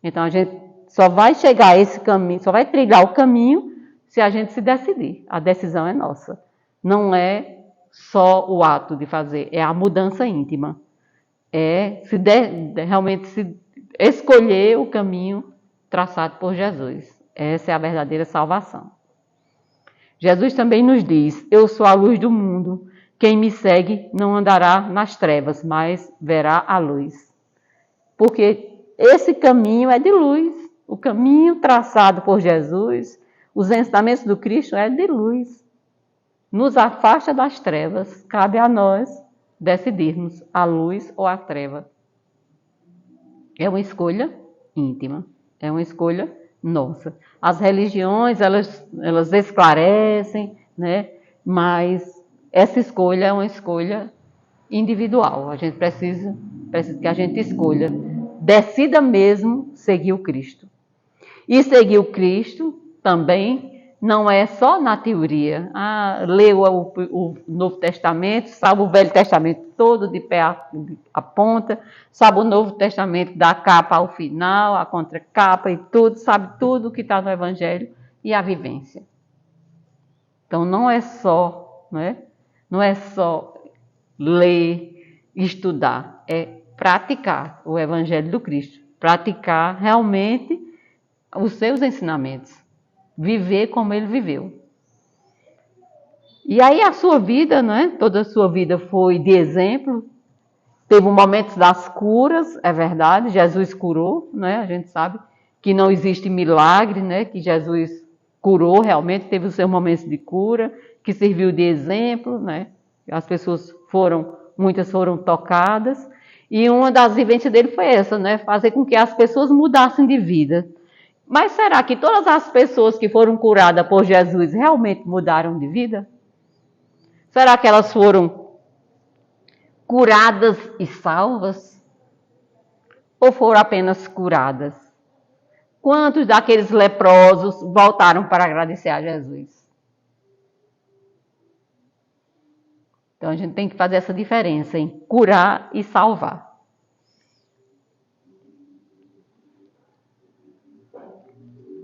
Então a gente só vai chegar a esse caminho, só vai trilhar o caminho se a gente se decidir. A decisão é nossa. Não é só o ato de fazer, é a mudança íntima. É realmente se escolher o caminho traçado por Jesus. Essa é a verdadeira salvação. Jesus também nos diz: eu sou a luz do mundo. Quem me segue não andará nas trevas, mas verá a luz. Porque esse caminho é de luz. O caminho traçado por Jesus, os ensinamentos do Cristo é de luz. Nos afasta das trevas. Cabe a nós decidirmos a luz ou a treva. É uma escolha íntima. É uma escolha nossa. As religiões, elas esclarecem, né? Mas essa escolha é uma escolha individual. A gente precisa que a gente escolha, decida mesmo seguir o Cristo. E seguir o Cristo também não é só na teoria. Leu o Novo Testamento, sabe o Velho Testamento todo de pé a ponta, sabe o Novo Testamento da capa ao final, a contracapa e tudo, sabe tudo que está no Evangelho e a vivência. Então não é só, né? Não é só ler, estudar, é praticar o Evangelho do Cristo, praticar realmente os seus ensinamentos, viver como ele viveu. E aí a sua vida, né? Toda a sua vida foi de exemplo. Teve um momento das curas, é verdade, Jesus curou, né? A gente sabe que não existe milagre, né? Que Jesus curou realmente, teve os seus momentos de cura, que serviu de exemplo, né? As pessoas muitas foram tocadas, e uma das vivências dele foi essa, né? Fazer com que as pessoas mudassem de vida. Mas será que todas as pessoas que foram curadas por Jesus realmente mudaram de vida? Será que elas foram curadas e salvas? Ou foram apenas curadas? Quantos daqueles leprosos voltaram para agradecer a Jesus? Então a gente tem que fazer essa diferença em curar e salvar.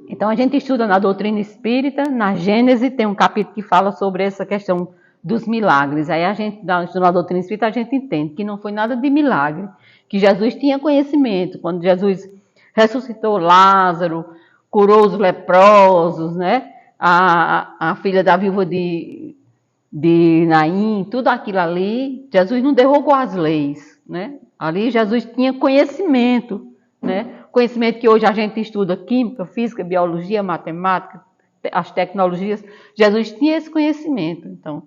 Então a gente estuda na doutrina espírita, na Gênese, tem um capítulo que fala sobre essa questão dos milagres. Aí a gente, na doutrina espírita, a gente entende que não foi nada de milagre, que Jesus tinha conhecimento. Quando Jesus ressuscitou Lázaro, curou os leprosos, né? A filha da viúva de Naim, tudo aquilo ali, Jesus não derrogou as leis, né? Ali Jesus tinha conhecimento, né? Conhecimento que hoje a gente estuda química, física, biologia, matemática, as tecnologias. Jesus tinha esse conhecimento. Então,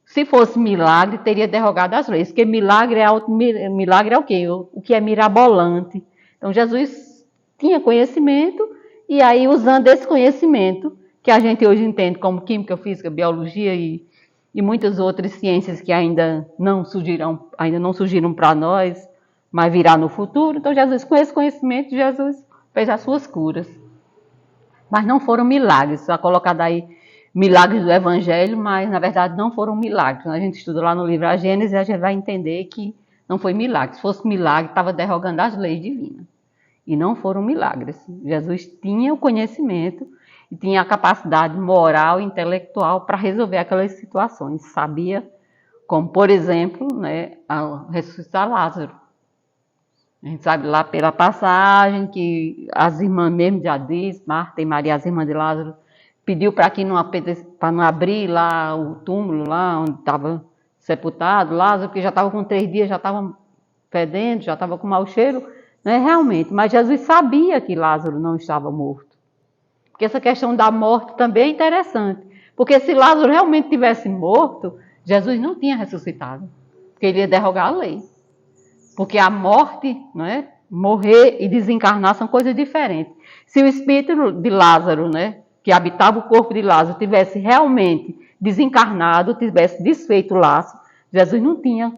se fosse milagre, teria derrogado as leis, porque milagre é o quê? O que é mirabolante. Então, Jesus tinha conhecimento, e aí, usando esse conhecimento, que a gente hoje entende como química, física, biologia e muitas outras ciências que ainda não surgiram para nós, mas virá no futuro. Então, Jesus, com esse conhecimento, Jesus fez as suas curas. Mas não foram milagres, só colocado aí milagres do Evangelho, mas na verdade não foram milagres. Quando a gente estuda lá no livro A Gênese, a gente vai entender que não foi milagre. Se fosse milagre, estava derrogando as leis divinas. E não foram milagres. Jesus tinha o conhecimento e tinha a capacidade moral e intelectual para resolver aquelas situações. Sabia, como por exemplo, né, ressuscitar Lázaro. A gente sabe lá pela passagem que as irmãs mesmo já diz, Marta e Maria, as irmãs de Lázaro, pediu para não abrir lá o túmulo, lá onde estava sepultado Lázaro, porque já estava com 3 dias, já estava fedendo, já estava com mau cheiro, né, realmente. Mas Jesus sabia que Lázaro não estava morto. Porque essa questão da morte também é interessante. Porque se Lázaro realmente tivesse morto, Jesus não tinha ressuscitado. Porque ele ia derrogar a lei. Porque a morte, né, morrer e desencarnar são coisas diferentes. Se o espírito de Lázaro, né, que habitava o corpo de Lázaro, tivesse realmente desencarnado, tivesse desfeito o laço, Jesus não tinha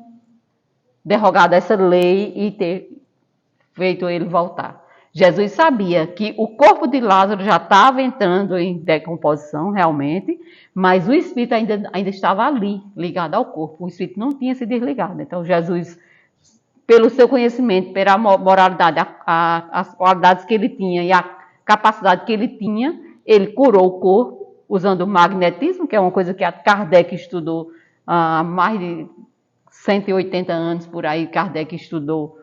derrogado essa lei e ter feito ele voltar. Jesus sabia que o corpo de Lázaro já estava entrando em decomposição, realmente, mas o espírito ainda estava ali, ligado ao corpo. O espírito não tinha se desligado. Então, Jesus, pelo seu conhecimento, pela moralidade, as qualidades que ele tinha e a capacidade que ele tinha, ele curou o corpo usando o magnetismo, que é uma coisa que a Kardec estudou há mais de 180 anos por aí. Kardec estudou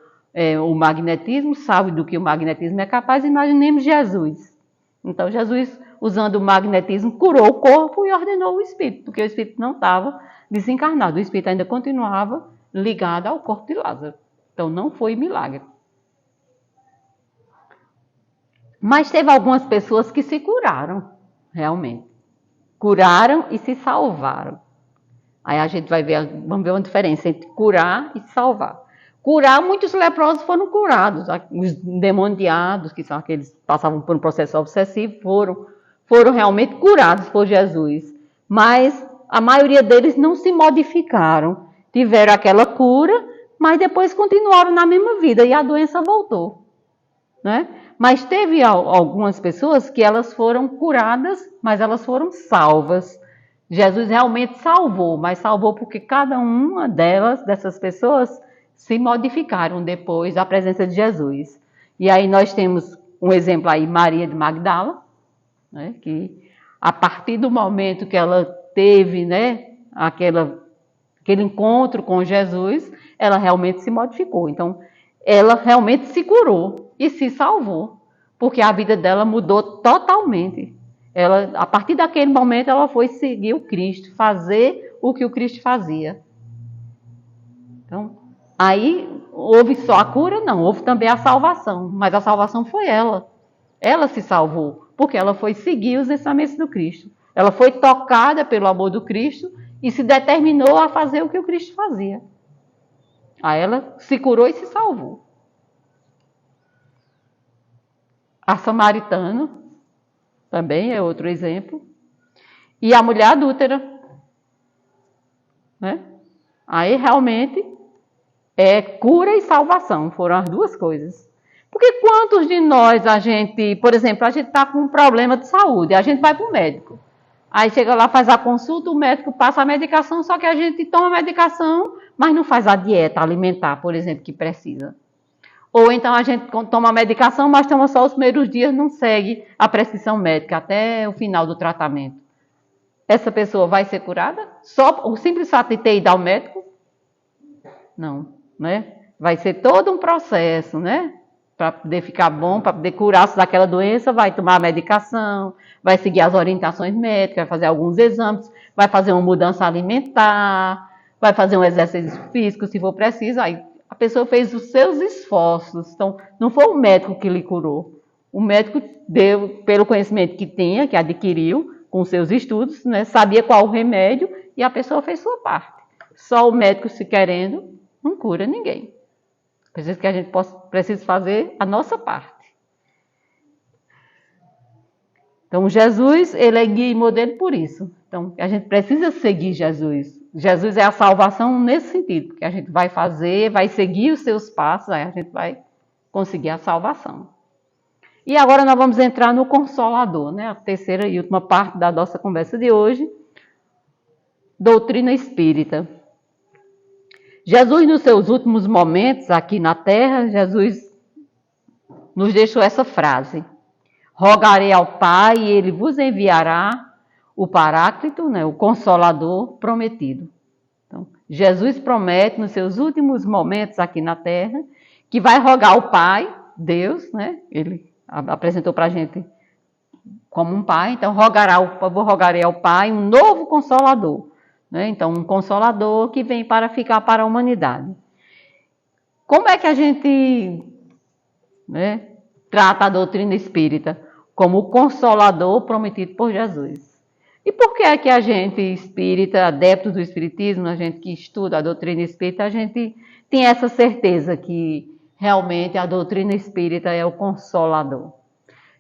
o magnetismo, sabe do que o magnetismo é capaz. Imaginemos Jesus. Então, Jesus, usando o magnetismo, curou o corpo e ordenou o espírito, porque o espírito não estava desencarnado. O espírito ainda continuava ligado ao corpo de Lázaro. Então, não foi milagre. Mas teve algumas pessoas que se curaram, realmente. Curaram e se salvaram. Aí a gente vamos ver uma diferença entre curar e salvar. Curar, muitos leprosos foram curados. Os endemoniados, que são aqueles que passavam por um processo obsessivo, foram realmente curados por Jesus. Mas a maioria deles não se modificaram. Tiveram aquela cura, mas depois continuaram na mesma vida e a doença voltou, né? Mas teve algumas pessoas que elas foram curadas, mas elas foram salvas. Jesus realmente salvou, mas salvou porque cada uma dessas pessoas, se modificaram depois da presença de Jesus. E aí nós temos um exemplo aí, Maria de Magdala, né, que a partir do momento que ela teve, né, aquele encontro com Jesus, ela realmente se modificou. Então, ela realmente se curou e se salvou, porque a vida dela mudou totalmente. A partir daquele momento, ela foi seguir o Cristo, fazer o que o Cristo fazia. Então, aí houve só a cura? Não, houve também a salvação, mas a salvação foi ela. Ela se salvou, porque ela foi seguir os ensinamentos do Cristo. Ela foi tocada pelo amor do Cristo e se determinou a fazer o que o Cristo fazia. Aí ela se curou e se salvou. A samaritana também é outro exemplo. E a mulher adúltera, né? Aí realmente é cura e salvação, foram as duas coisas. Porque quantos de nós por exemplo, a gente está com um problema de saúde, a gente vai para o médico. Aí chega lá, faz a consulta, o médico passa a medicação, só que a gente toma a medicação, mas não faz a dieta alimentar, por exemplo, que precisa. Ou então a gente toma a medicação, mas toma só os primeiros dias, não segue a prescrição médica até o final do tratamento. Essa pessoa vai ser curada? Só o simples fato de ter ido ao médico? Não, né? Vai ser todo um processo, né? Para poder ficar bom, para poder curar-se daquela doença, vai tomar a medicação, vai seguir as orientações médicas, vai fazer alguns exames, vai fazer uma mudança alimentar, vai fazer um exercício físico, se for preciso. Aí a pessoa fez os seus esforços. Então, não foi o médico que lhe curou. O médico deu, pelo conhecimento que tinha, que adquiriu com seus estudos, né, sabia qual o remédio e a pessoa fez sua parte. Só o médico se querendo não cura ninguém. Precisa que a gente precisa fazer a nossa parte. Então, Jesus, ele é guia e modelo por isso. Então, a gente precisa seguir Jesus. Jesus é a salvação nesse sentido, porque a gente vai fazer, vai seguir os seus passos, aí a gente vai conseguir a salvação. E agora nós vamos entrar no Consolador, né? A terceira e última parte da nossa conversa de hoje. Doutrina espírita. Jesus, nos seus últimos momentos aqui na Terra, Jesus nos deixou essa frase. Rogarei ao Pai e ele vos enviará o Paráclito, né, o Consolador prometido. Então, Jesus promete nos seus últimos momentos aqui na Terra que vai rogar ao Pai, Deus, né? Ele apresentou para a gente como um Pai, então rogarei ao Pai um novo Consolador, né? Então, um Consolador que vem para ficar para a humanidade. Como é que a gente, né, trata a doutrina espírita? Como o Consolador prometido por Jesus. E por que é que a gente espírita, adeptos do espiritismo, a gente que estuda a doutrina espírita, a gente tem essa certeza que realmente a doutrina espírita é o Consolador?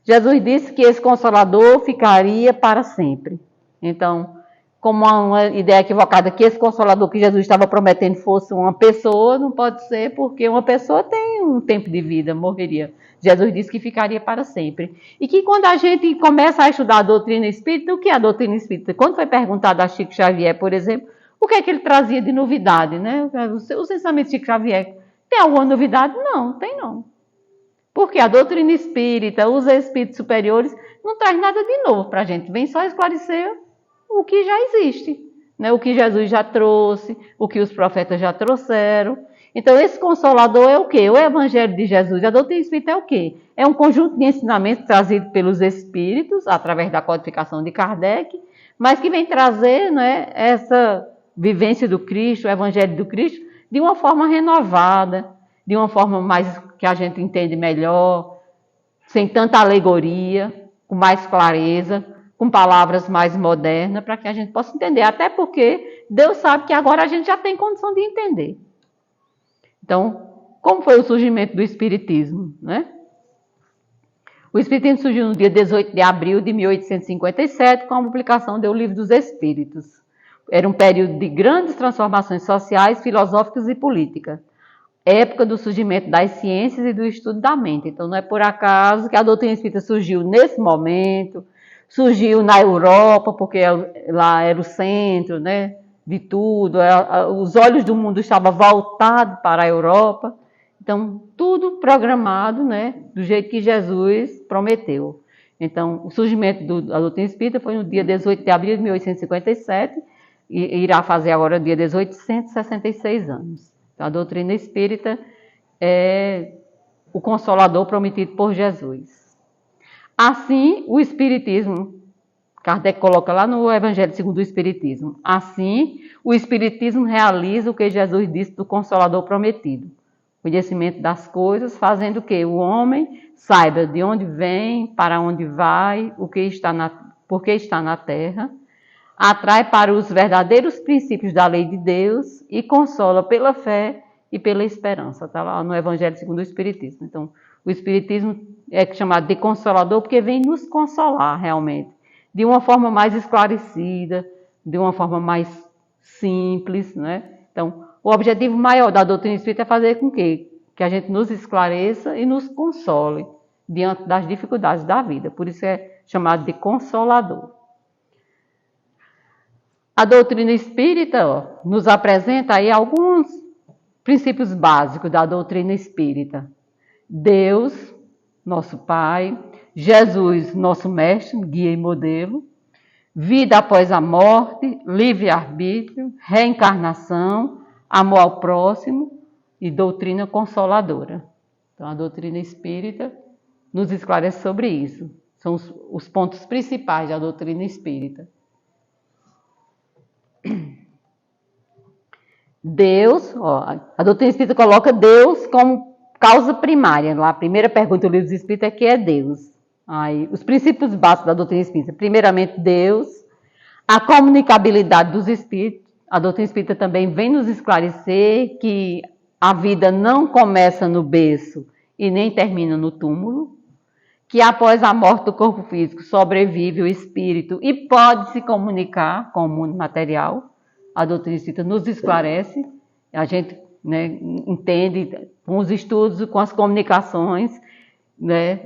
Jesus disse que esse Consolador ficaria para sempre. Então, como há uma ideia equivocada que esse Consolador que Jesus estava prometendo fosse uma pessoa, não pode ser, porque uma pessoa tem um tempo de vida, morreria. Jesus disse que ficaria para sempre. E que quando a gente começa a estudar a doutrina espírita, o que é a doutrina espírita? Quando foi perguntado a Chico Xavier, por exemplo, o que é que ele trazia de novidade, né? Os ensinamentos de Chico Xavier, tem alguma novidade? Não, tem não. Porque a doutrina espírita, os espíritos superiores, não traz nada de novo para a gente. Vem só esclarecer o que já existe, né? O que Jesus já trouxe, o que os profetas já trouxeram. Então, esse Consolador é o quê? O Evangelho de Jesus. A doutrina espírita é o quê? É um conjunto de ensinamentos trazido pelos espíritos, através da codificação de Kardec, mas que vem trazer, né, essa vivência do Cristo, o Evangelho do Cristo, de uma forma renovada, de uma forma mais que a gente entende melhor, sem tanta alegoria, com mais clareza, com palavras mais modernas, para que a gente possa entender. Até porque Deus sabe que agora a gente já tem condição de entender. Então, como foi o surgimento do Espiritismo, né? O Espiritismo surgiu no dia 18 de abril de 1857, com a publicação do Livro dos Espíritos. Era um período de grandes transformações sociais, filosóficas e políticas. Época do surgimento das ciências e do estudo da mente. Então, não é por acaso que a doutrina espírita surgiu nesse momento, surgiu na Europa, porque lá era o centro, né, de tudo, os olhos do mundo estavam voltados para a Europa. Então, tudo programado, né, do jeito que Jesus prometeu. Então, o surgimento da doutrina espírita foi no dia 18 de abril de 1857 e irá fazer agora, dia 18, 166 anos. Então, a doutrina espírita é o Consolador prometido por Jesus. Assim, o Espiritismo, Kardec coloca lá no Evangelho segundo o Espiritismo, assim, o Espiritismo realiza o que Jesus disse do Consolador prometido. Conhecimento das coisas, fazendo o quê? O homem saiba de onde vem, para onde vai, por que está na terra, atrai para os verdadeiros princípios da lei de Deus e consola pela fé e pela esperança. Está lá no Evangelho segundo o Espiritismo. Então, o Espiritismo é chamado de Consolador porque vem nos consolar realmente, de uma forma mais esclarecida, de uma forma mais simples, né? Então, o objetivo maior da doutrina espírita é fazer com que a gente nos esclareça e nos console diante das dificuldades da vida. Por isso é chamado de Consolador. A doutrina espírita nos apresenta aí alguns princípios básicos da doutrina espírita. Deus, nosso Pai, Jesus, nosso mestre, guia e modelo, vida após a morte, livre-arbítrio, reencarnação, amor ao próximo e doutrina consoladora. Então, a doutrina espírita nos esclarece sobre isso. São os pontos principais da doutrina espírita. Deus, a doutrina espírita coloca Deus como causa primária. Lá, a primeira pergunta do Livro dos Espíritos é que é Deus. Aí, os princípios básicos da doutrina espírita. Primeiramente, Deus, a comunicabilidade dos espíritos. A doutrina espírita também vem nos esclarecer que a vida não começa no berço e nem termina no túmulo, que após a morte do corpo físico sobrevive o espírito e pode se comunicar com o mundo material. A doutrina espírita nos esclarece, a gente, né, entende com os estudos, com as comunicações, né,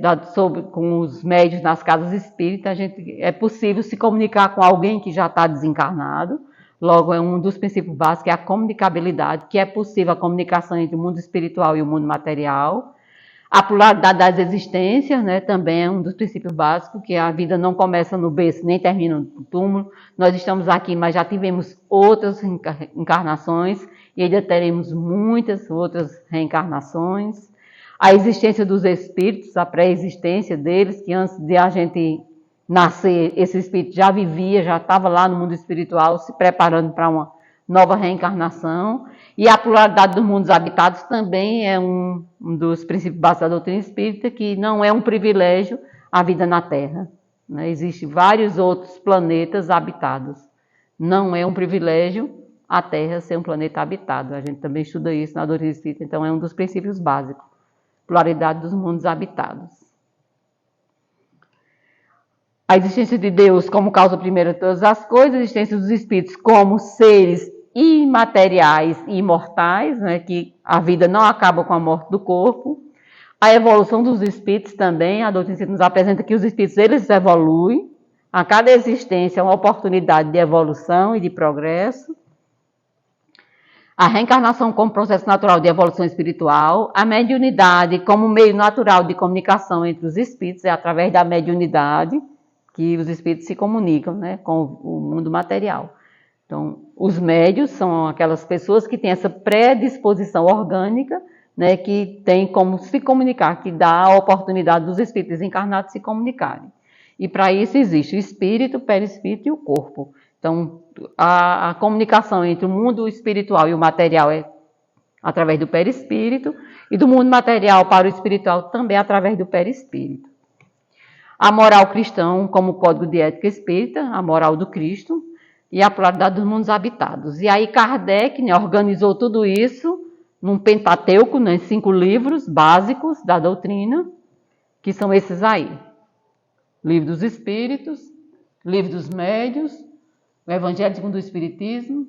com os médiuns nas casas espíritas, é possível se comunicar com alguém que já está desencarnado. Logo, é um dos princípios básicos, que é a comunicabilidade, que é possível a comunicação entre o mundo espiritual e o mundo material. A pluralidade das existências, né, também é um dos princípios básicos, que a vida não começa no berço, nem termina no túmulo. Nós estamos aqui, mas já tivemos outras encarnações e ainda teremos muitas outras reencarnações. A existência dos espíritos, a pré-existência deles, que antes de a gente nascer, esse espírito já vivia, já estava lá no mundo espiritual, se preparando para uma nova reencarnação. E a pluralidade dos mundos habitados também é um dos princípios básicos da doutrina espírita, que não é um privilégio a vida na Terra. Né? Existem vários outros planetas habitados. Não é um privilégio a Terra ser um planeta habitado. A gente também estuda isso na doutrina espírita, então é um dos princípios básicos. Pluralidade dos mundos habitados. A existência de Deus como causa primeira de todas as coisas, a existência dos espíritos como seres imateriais e imortais, né, que a vida não acaba com a morte do corpo. A evolução dos espíritos também, a doutrina nos apresenta que os espíritos eles evoluem. A cada existência é uma oportunidade de evolução e de progresso. A reencarnação como processo natural de evolução espiritual. A mediunidade como meio natural de comunicação entre os espíritos, é através da mediunidade que os espíritos se comunicam, né, com o mundo material. Então, os médios são aquelas pessoas que têm essa predisposição orgânica, né, que tem como se comunicar, que dá a oportunidade dos espíritos encarnados se comunicarem. E para isso existe o espírito, o perispírito e o corpo. Então, a comunicação entre o mundo espiritual e o material é através do perispírito, e do mundo material para o espiritual também através do perispírito. A moral cristã como código de ética espírita, a moral do Cristo, e a pluralidade dos mundos habitados. E aí Kardec, né, organizou tudo isso num Pentateuco, né, 5 livros básicos da doutrina, que são esses aí. Livro dos Espíritos, Livro dos Médios, o Evangelho segundo o Espiritismo,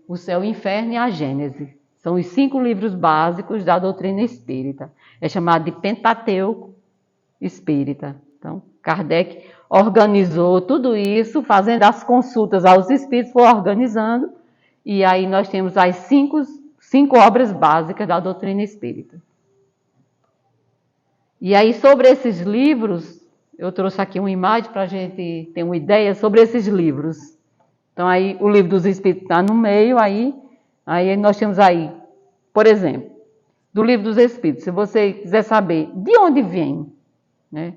o Céu e o Inferno e a Gênese. São os 5 livros básicos da doutrina espírita. É chamado de Pentateuco espírita. Então, Kardec organizou tudo isso, fazendo as consultas aos espíritos, foi organizando, e aí nós temos as 5 obras básicas da doutrina espírita. E aí, sobre esses livros, eu trouxe aqui uma imagem para a gente ter uma ideia sobre esses livros. Então, aí, o livro dos Espíritos está no meio, aí nós temos aí, por exemplo, do livro dos Espíritos, se você quiser saber de onde vem, né?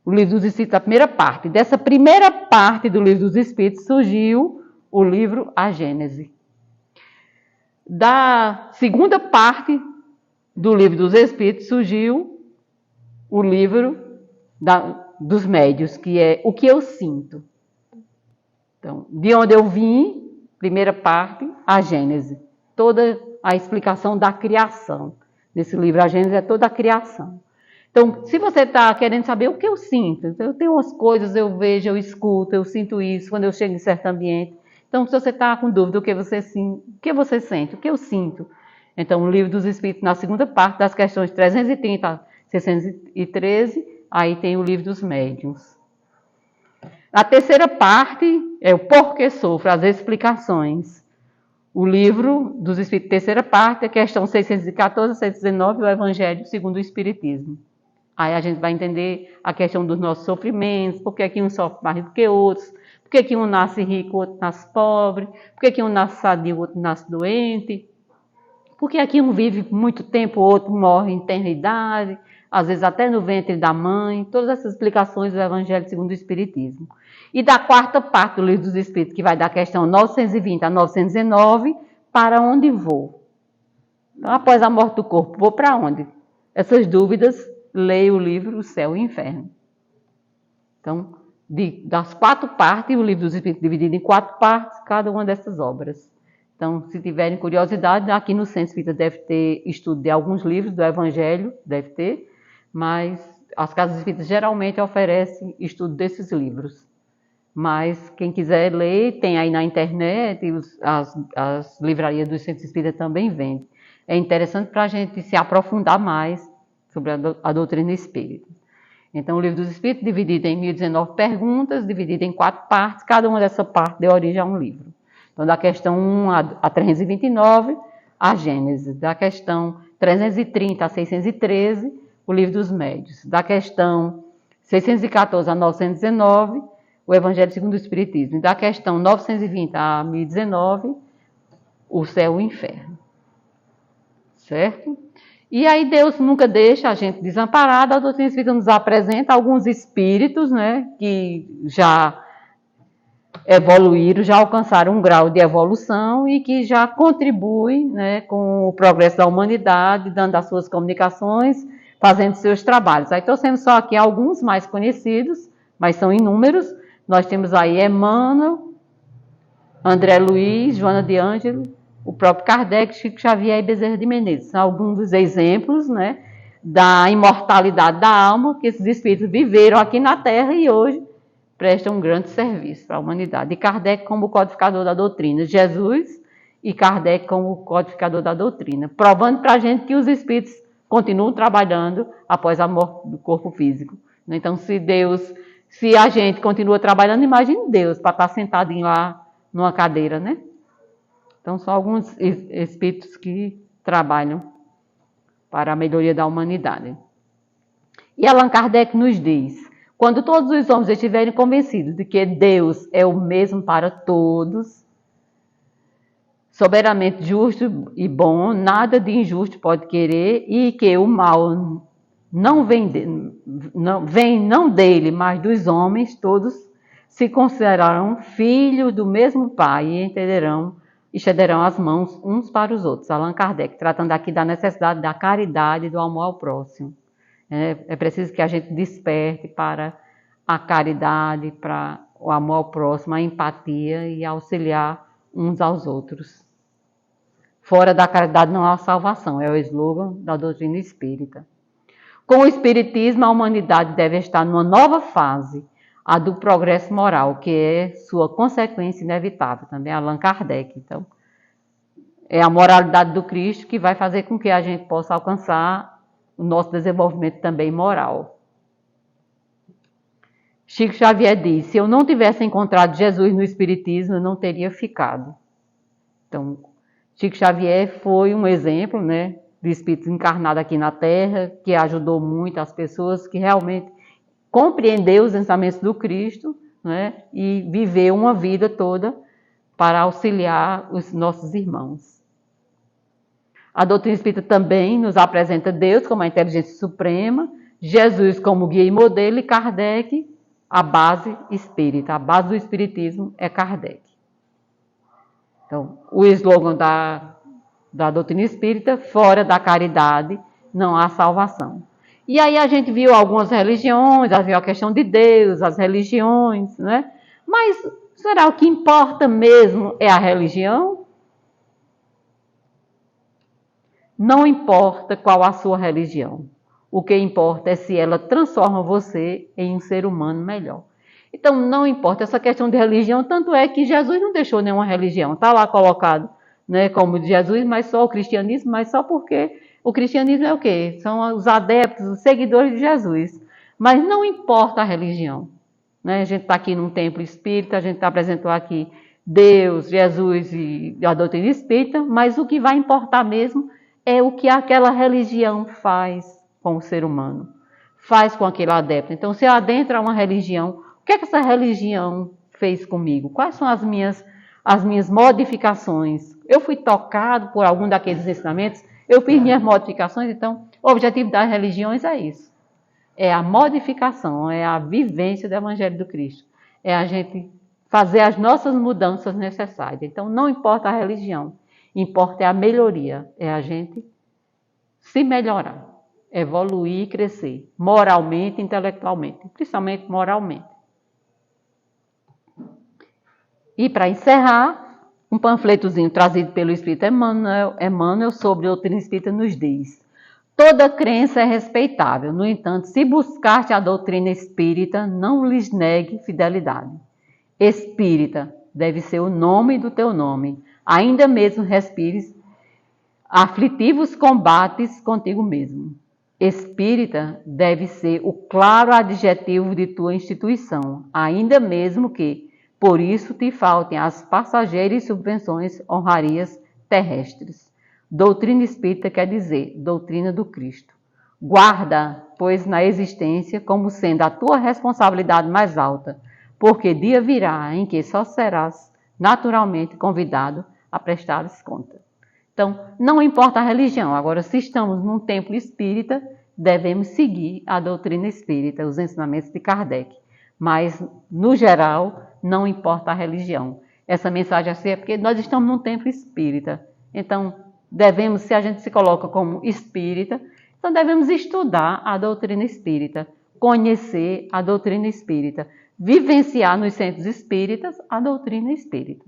O livro dos Espíritos, a primeira parte. Dessa primeira parte do livro dos Espíritos surgiu o livro A Gênese. Da segunda parte do livro dos Espíritos surgiu o livro dos Médios, que é O que eu sinto. Então, de onde eu vim, primeira parte, a Gênese. Toda a explicação da criação. Nesse livro, a Gênese é toda a criação. Então, se você está querendo saber o que eu sinto, eu tenho umas coisas, eu vejo, eu escuto, eu sinto isso quando eu chego em certo ambiente. Então, se você está com dúvida, o que você sente, o que eu sinto? Então, o livro dos Espíritos, na segunda parte, das questões 330 a 613, aí tem o livro dos Médiuns. A terceira parte é o Porquê Sofro, as explicações. O livro dos Espíritos, terceira parte, é questão 614 a 619, o Evangelho segundo o Espiritismo. Aí a gente vai entender a questão dos nossos sofrimentos, por que um sofre mais do que outros, por que um nasce rico, o outro nasce pobre, por que um nasce sadio, o outro nasce doente, por que aqui um vive muito tempo, o outro morre em tenra idade, às vezes até no ventre da mãe. Todas essas explicações do Evangelho segundo o Espiritismo. E da quarta parte do Livro dos Espíritos, que vai da questão 920 a 919, para onde vou? Então, após a morte do corpo, vou para onde? Essas dúvidas, leia o livro O Céu e o Inferno. Então, das 4 partes, o Livro dos Espíritos dividido em 4 partes, cada uma dessas obras. Então, se tiverem curiosidade, aqui no Centro Espírita deve ter estudo de alguns livros do Evangelho, deve ter, mas as casas espíritas geralmente oferecem estudo desses livros. Mas quem quiser ler, tem aí na internet, as livrarias do Centro Espírita também vendem. É interessante para a gente se aprofundar mais sobre a doutrina espírita. Então, o Livro dos Espíritos, dividido em 1019 perguntas, dividido em 4 partes, cada uma dessa parte deu origem a um livro. Então, da questão 1 a 329, a Gênesis. Da questão 330 a 613, o Livro dos Médiuns. Da questão 614 a 919, o Evangelho segundo o Espiritismo. E da questão 920 a 1019, o Céu e o Inferno. Certo? E aí Deus nunca deixa a gente desamparado. A doutrina espírita nos apresenta alguns espíritos, né, que já evoluíram, já alcançaram um grau de evolução e que já contribuem, né, com o progresso da humanidade, dando as suas comunicações, fazendo seus trabalhos. Aí estou sendo só aqui alguns mais conhecidos, mas são inúmeros. Nós temos aí Emmanuel, André Luiz, Joana de Ângeles, o próprio Kardec, Chico Xavier e Bezerra de Menezes. São alguns dos exemplos, né, da imortalidade da alma que esses espíritos viveram aqui na Terra e hoje prestam um grande serviço para a humanidade. E Kardec como codificador da doutrina, Jesus e Kardec como codificador da doutrina, provando para a gente que os espíritos continuam trabalhando após a morte do corpo físico. Então, se a gente continua trabalhando, imagine Deus para estar sentadinho lá numa cadeira, né? Então, são alguns espíritos que trabalham para a melhoria da humanidade. E Allan Kardec nos diz: quando todos os homens estiverem convencidos de que Deus é o mesmo para todos, soberanamente justo e bom, nada de injusto pode querer, e que o mal não vem dele, mas dos homens, todos se considerarão filhos do mesmo Pai e estenderão as mãos uns para os outros. Allan Kardec, tratando aqui da necessidade da caridade e do amor ao próximo. É preciso que a gente desperte para a caridade, para o amor ao próximo, a empatia e auxiliar uns aos outros. Fora da caridade não há salvação, é o slogan da doutrina espírita. Com o espiritismo, a humanidade deve estar numa nova fase, a do progresso moral, que é sua consequência inevitável, também Allan Kardec. Então, é a moralidade do Cristo que vai fazer com que a gente possa alcançar o nosso desenvolvimento também moral. Chico Xavier diz: se eu não tivesse encontrado Jesus no Espiritismo, eu não teria ficado. Então, Chico Xavier foi um exemplo, né, de espírito encarnado aqui na Terra, que ajudou muito as pessoas, que realmente compreendeu os ensinamentos do Cristo, né, e viveu uma vida toda para auxiliar os nossos irmãos. A doutrina espírita também nos apresenta Deus como a inteligência suprema, Jesus como guia e modelo e Kardec, a base espírita. A base do espiritismo é Kardec. Então, o slogan da doutrina espírita: fora da caridade não há salvação. E aí a gente viu algumas religiões, viu a questão de Deus, as religiões, né? Mas será o que importa mesmo é a religião? Não importa qual a sua religião. O que importa é se ela transforma você em um ser humano melhor. Então, não importa essa questão de religião, tanto é que Jesus não deixou nenhuma religião. Está lá colocado, né, como de Jesus, mas só o cristianismo, mas só porque o cristianismo é o quê? São os adeptos, os seguidores de Jesus. Mas não importa a religião. Né? A gente está aqui num templo espírita, a gente apresentou aqui Deus, Jesus e a doutrina espírita, mas o que vai importar mesmo é o que aquela religião faz com o ser humano, faz com aquele adepto. Então, se eu adentro a uma religião, o que é que essa religião fez comigo? Quais são as minhas modificações? Eu fui tocado por algum daqueles ensinamentos, eu fiz minhas modificações. Então, o objetivo das religiões é isso. É a modificação, é a vivência do Evangelho do Cristo. É a gente fazer as nossas mudanças necessárias. Então, não importa a religião. Importa é a melhoria, é a gente se melhorar, evoluir e crescer, moralmente, intelectualmente, principalmente moralmente. E para encerrar, um panfletozinho trazido pelo Espírito Emmanuel sobre a doutrina espírita nos diz: toda crença é respeitável, no entanto, se buscaste a doutrina espírita, não lhes negue fidelidade. Espírita deve ser o nome do teu nome, ainda mesmo respires aflitivos combates contigo mesmo. Espírita deve ser o claro adjetivo de tua instituição, ainda mesmo que, por isso, te faltem as passageiras subvenções honrarias terrestres. Doutrina espírita quer dizer doutrina do Cristo. Guarda, pois, na existência como sendo a tua responsabilidade mais alta, porque dia virá em que só serás naturalmente convidado a prestares conta. Então, não importa a religião. Agora, se estamos num templo espírita, devemos seguir a doutrina espírita, os ensinamentos de Kardec. Mas, no geral, não importa a religião. Essa mensagem assim é porque nós estamos num templo espírita. Então, devemos, se a gente se coloca como espírita, então devemos estudar a doutrina espírita, conhecer a doutrina espírita, vivenciar nos centros espíritas a doutrina espírita.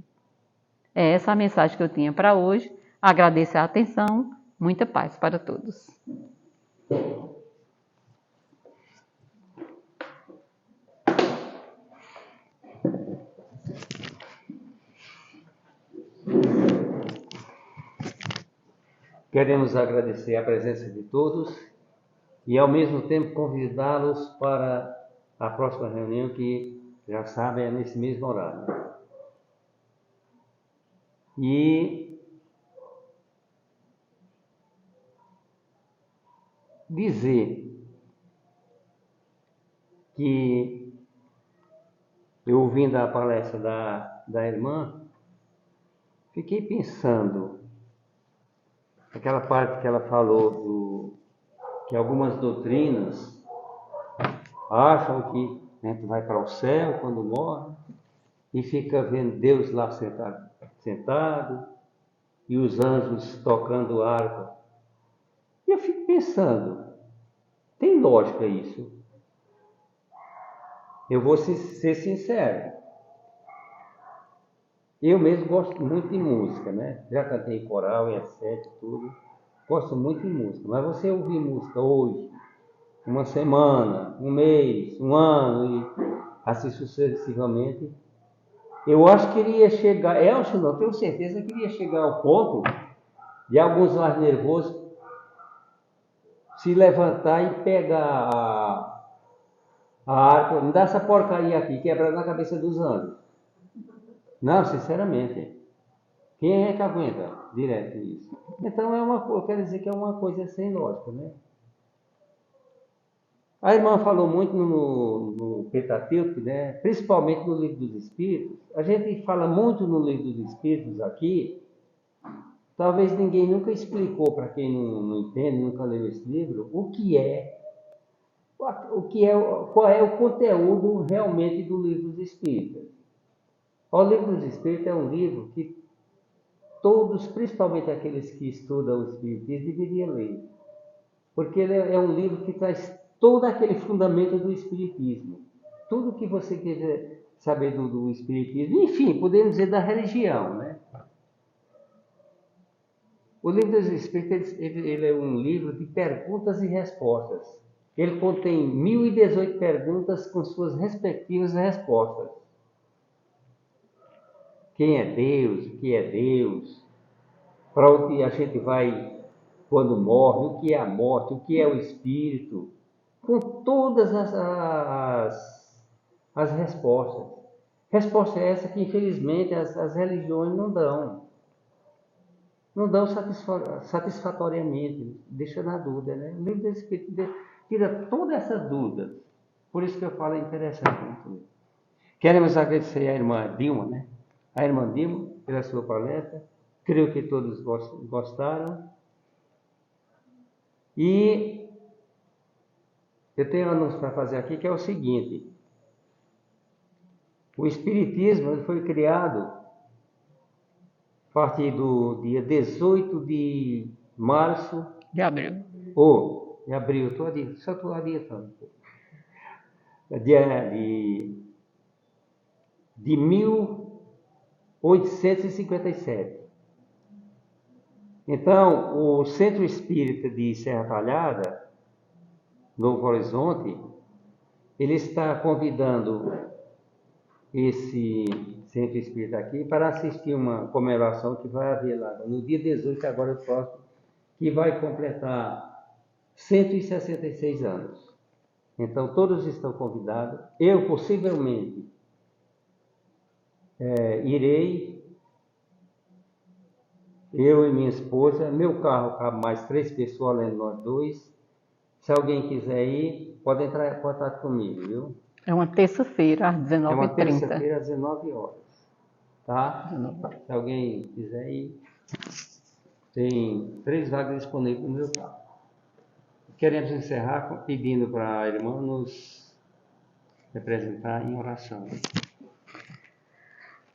É essa a mensagem que eu tinha para hoje. Agradeço a atenção. Muita paz para todos. Queremos agradecer a presença de todos e, ao mesmo tempo, convidá-los para a próxima reunião, que, já sabem, é nesse mesmo horário. E dizer que, eu ouvindo a palestra da irmã, fiquei pensando, aquela parte que ela falou que algumas doutrinas acham que a gente vai para o céu quando morre e fica vendo Deus lá sentado e os anjos tocando harpa. E eu fico pensando, tem lógica isso? Eu vou ser sincero. Eu mesmo gosto muito de música, né? Já cantei coral, etc, tudo. Gosto muito de música. Mas você ouvir música hoje, uma semana, um mês, um ano, e assim sucessivamente, eu acho que iria chegar, não, tenho certeza que iria chegar ao ponto de alguns mais nervosos se levantar e pegar a harpa, me dá essa porcaria aqui, quebrar na cabeça dos anjos. Não, sinceramente. Quem é que aguenta direto isso? Então eu quero dizer que é uma coisa sem lógica, né? A irmã falou muito no Pentateuco, né? Principalmente no Livro dos Espíritos. A gente fala muito no Livro dos Espíritos aqui. Talvez ninguém nunca explicou, para quem não entende, nunca leu esse livro, qual é o conteúdo realmente do Livro dos Espíritos. O Livro dos Espíritos é um livro que todos, principalmente aqueles que estudam o Espiritismo, deveriam ler. Porque ele é um livro que traz todo aquele fundamento do Espiritismo. Tudo que você quiser saber do Espiritismo, enfim, podemos dizer da religião, né? O Livro dos Espíritos ele é um livro de perguntas e respostas. Ele contém 1018 perguntas com suas respectivas respostas. Quem é Deus? O que é Deus? Para onde a gente vai quando morre? O que é a morte? O que é o espírito? Com todas as respostas. Resposta essa que, infelizmente, as religiões não dão. Não dão satisfatoriamente, deixa na dúvida, né? O Livro do Espírito tira toda essa dúvida. Por isso que eu falo, é interessante muito. Queremos agradecer à irmã Dilma, né? A irmã Dilma, pela sua palestra. Creio que todos gostaram. E eu tenho um anúncio para fazer aqui, que é o seguinte. O Espiritismo foi criado a partir do dia 18 de março... De abril. De abril, só estou adiantando. De 1857. Então, o Centro Espírita de Serra Talhada, Novo Horizonte, ele está convidando esse Centro Espírita aqui para assistir uma comemoração que vai haver lá no dia 18, agora próximo, que vai completar 166 anos. Então, todos estão convidados. Eu, possivelmente, irei eu e minha esposa. Meu carro cabe mais 3 pessoas, além de nós dois. Se alguém quiser ir, pode entrar em contato comigo, viu? É uma terça-feira, às É uma 19h30. terça-feira às 19 horas, tá? Se alguém quiser ir, tem 3 vagas disponíveis no meu carro. Queremos encerrar pedindo para a irmã nos representar em oração.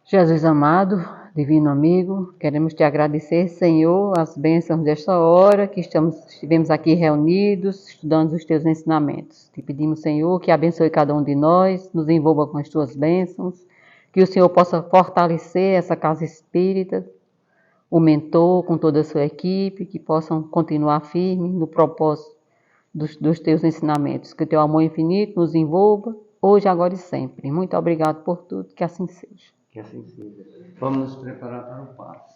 Jesus amado, divino amigo, queremos te agradecer, Senhor, as bênçãos desta hora que estivemos aqui reunidos, estudando os teus ensinamentos. Te pedimos, Senhor, que abençoe cada um de nós, nos envolva com as tuas bênçãos, que o Senhor possa fortalecer essa casa espírita, o mentor com toda a sua equipe, que possam continuar firmes no propósito dos teus ensinamentos, que o teu amor infinito nos envolva, hoje, agora e sempre. Muito obrigado por tudo, que assim seja. Que assim seja. Vamos nos preparar para o passo.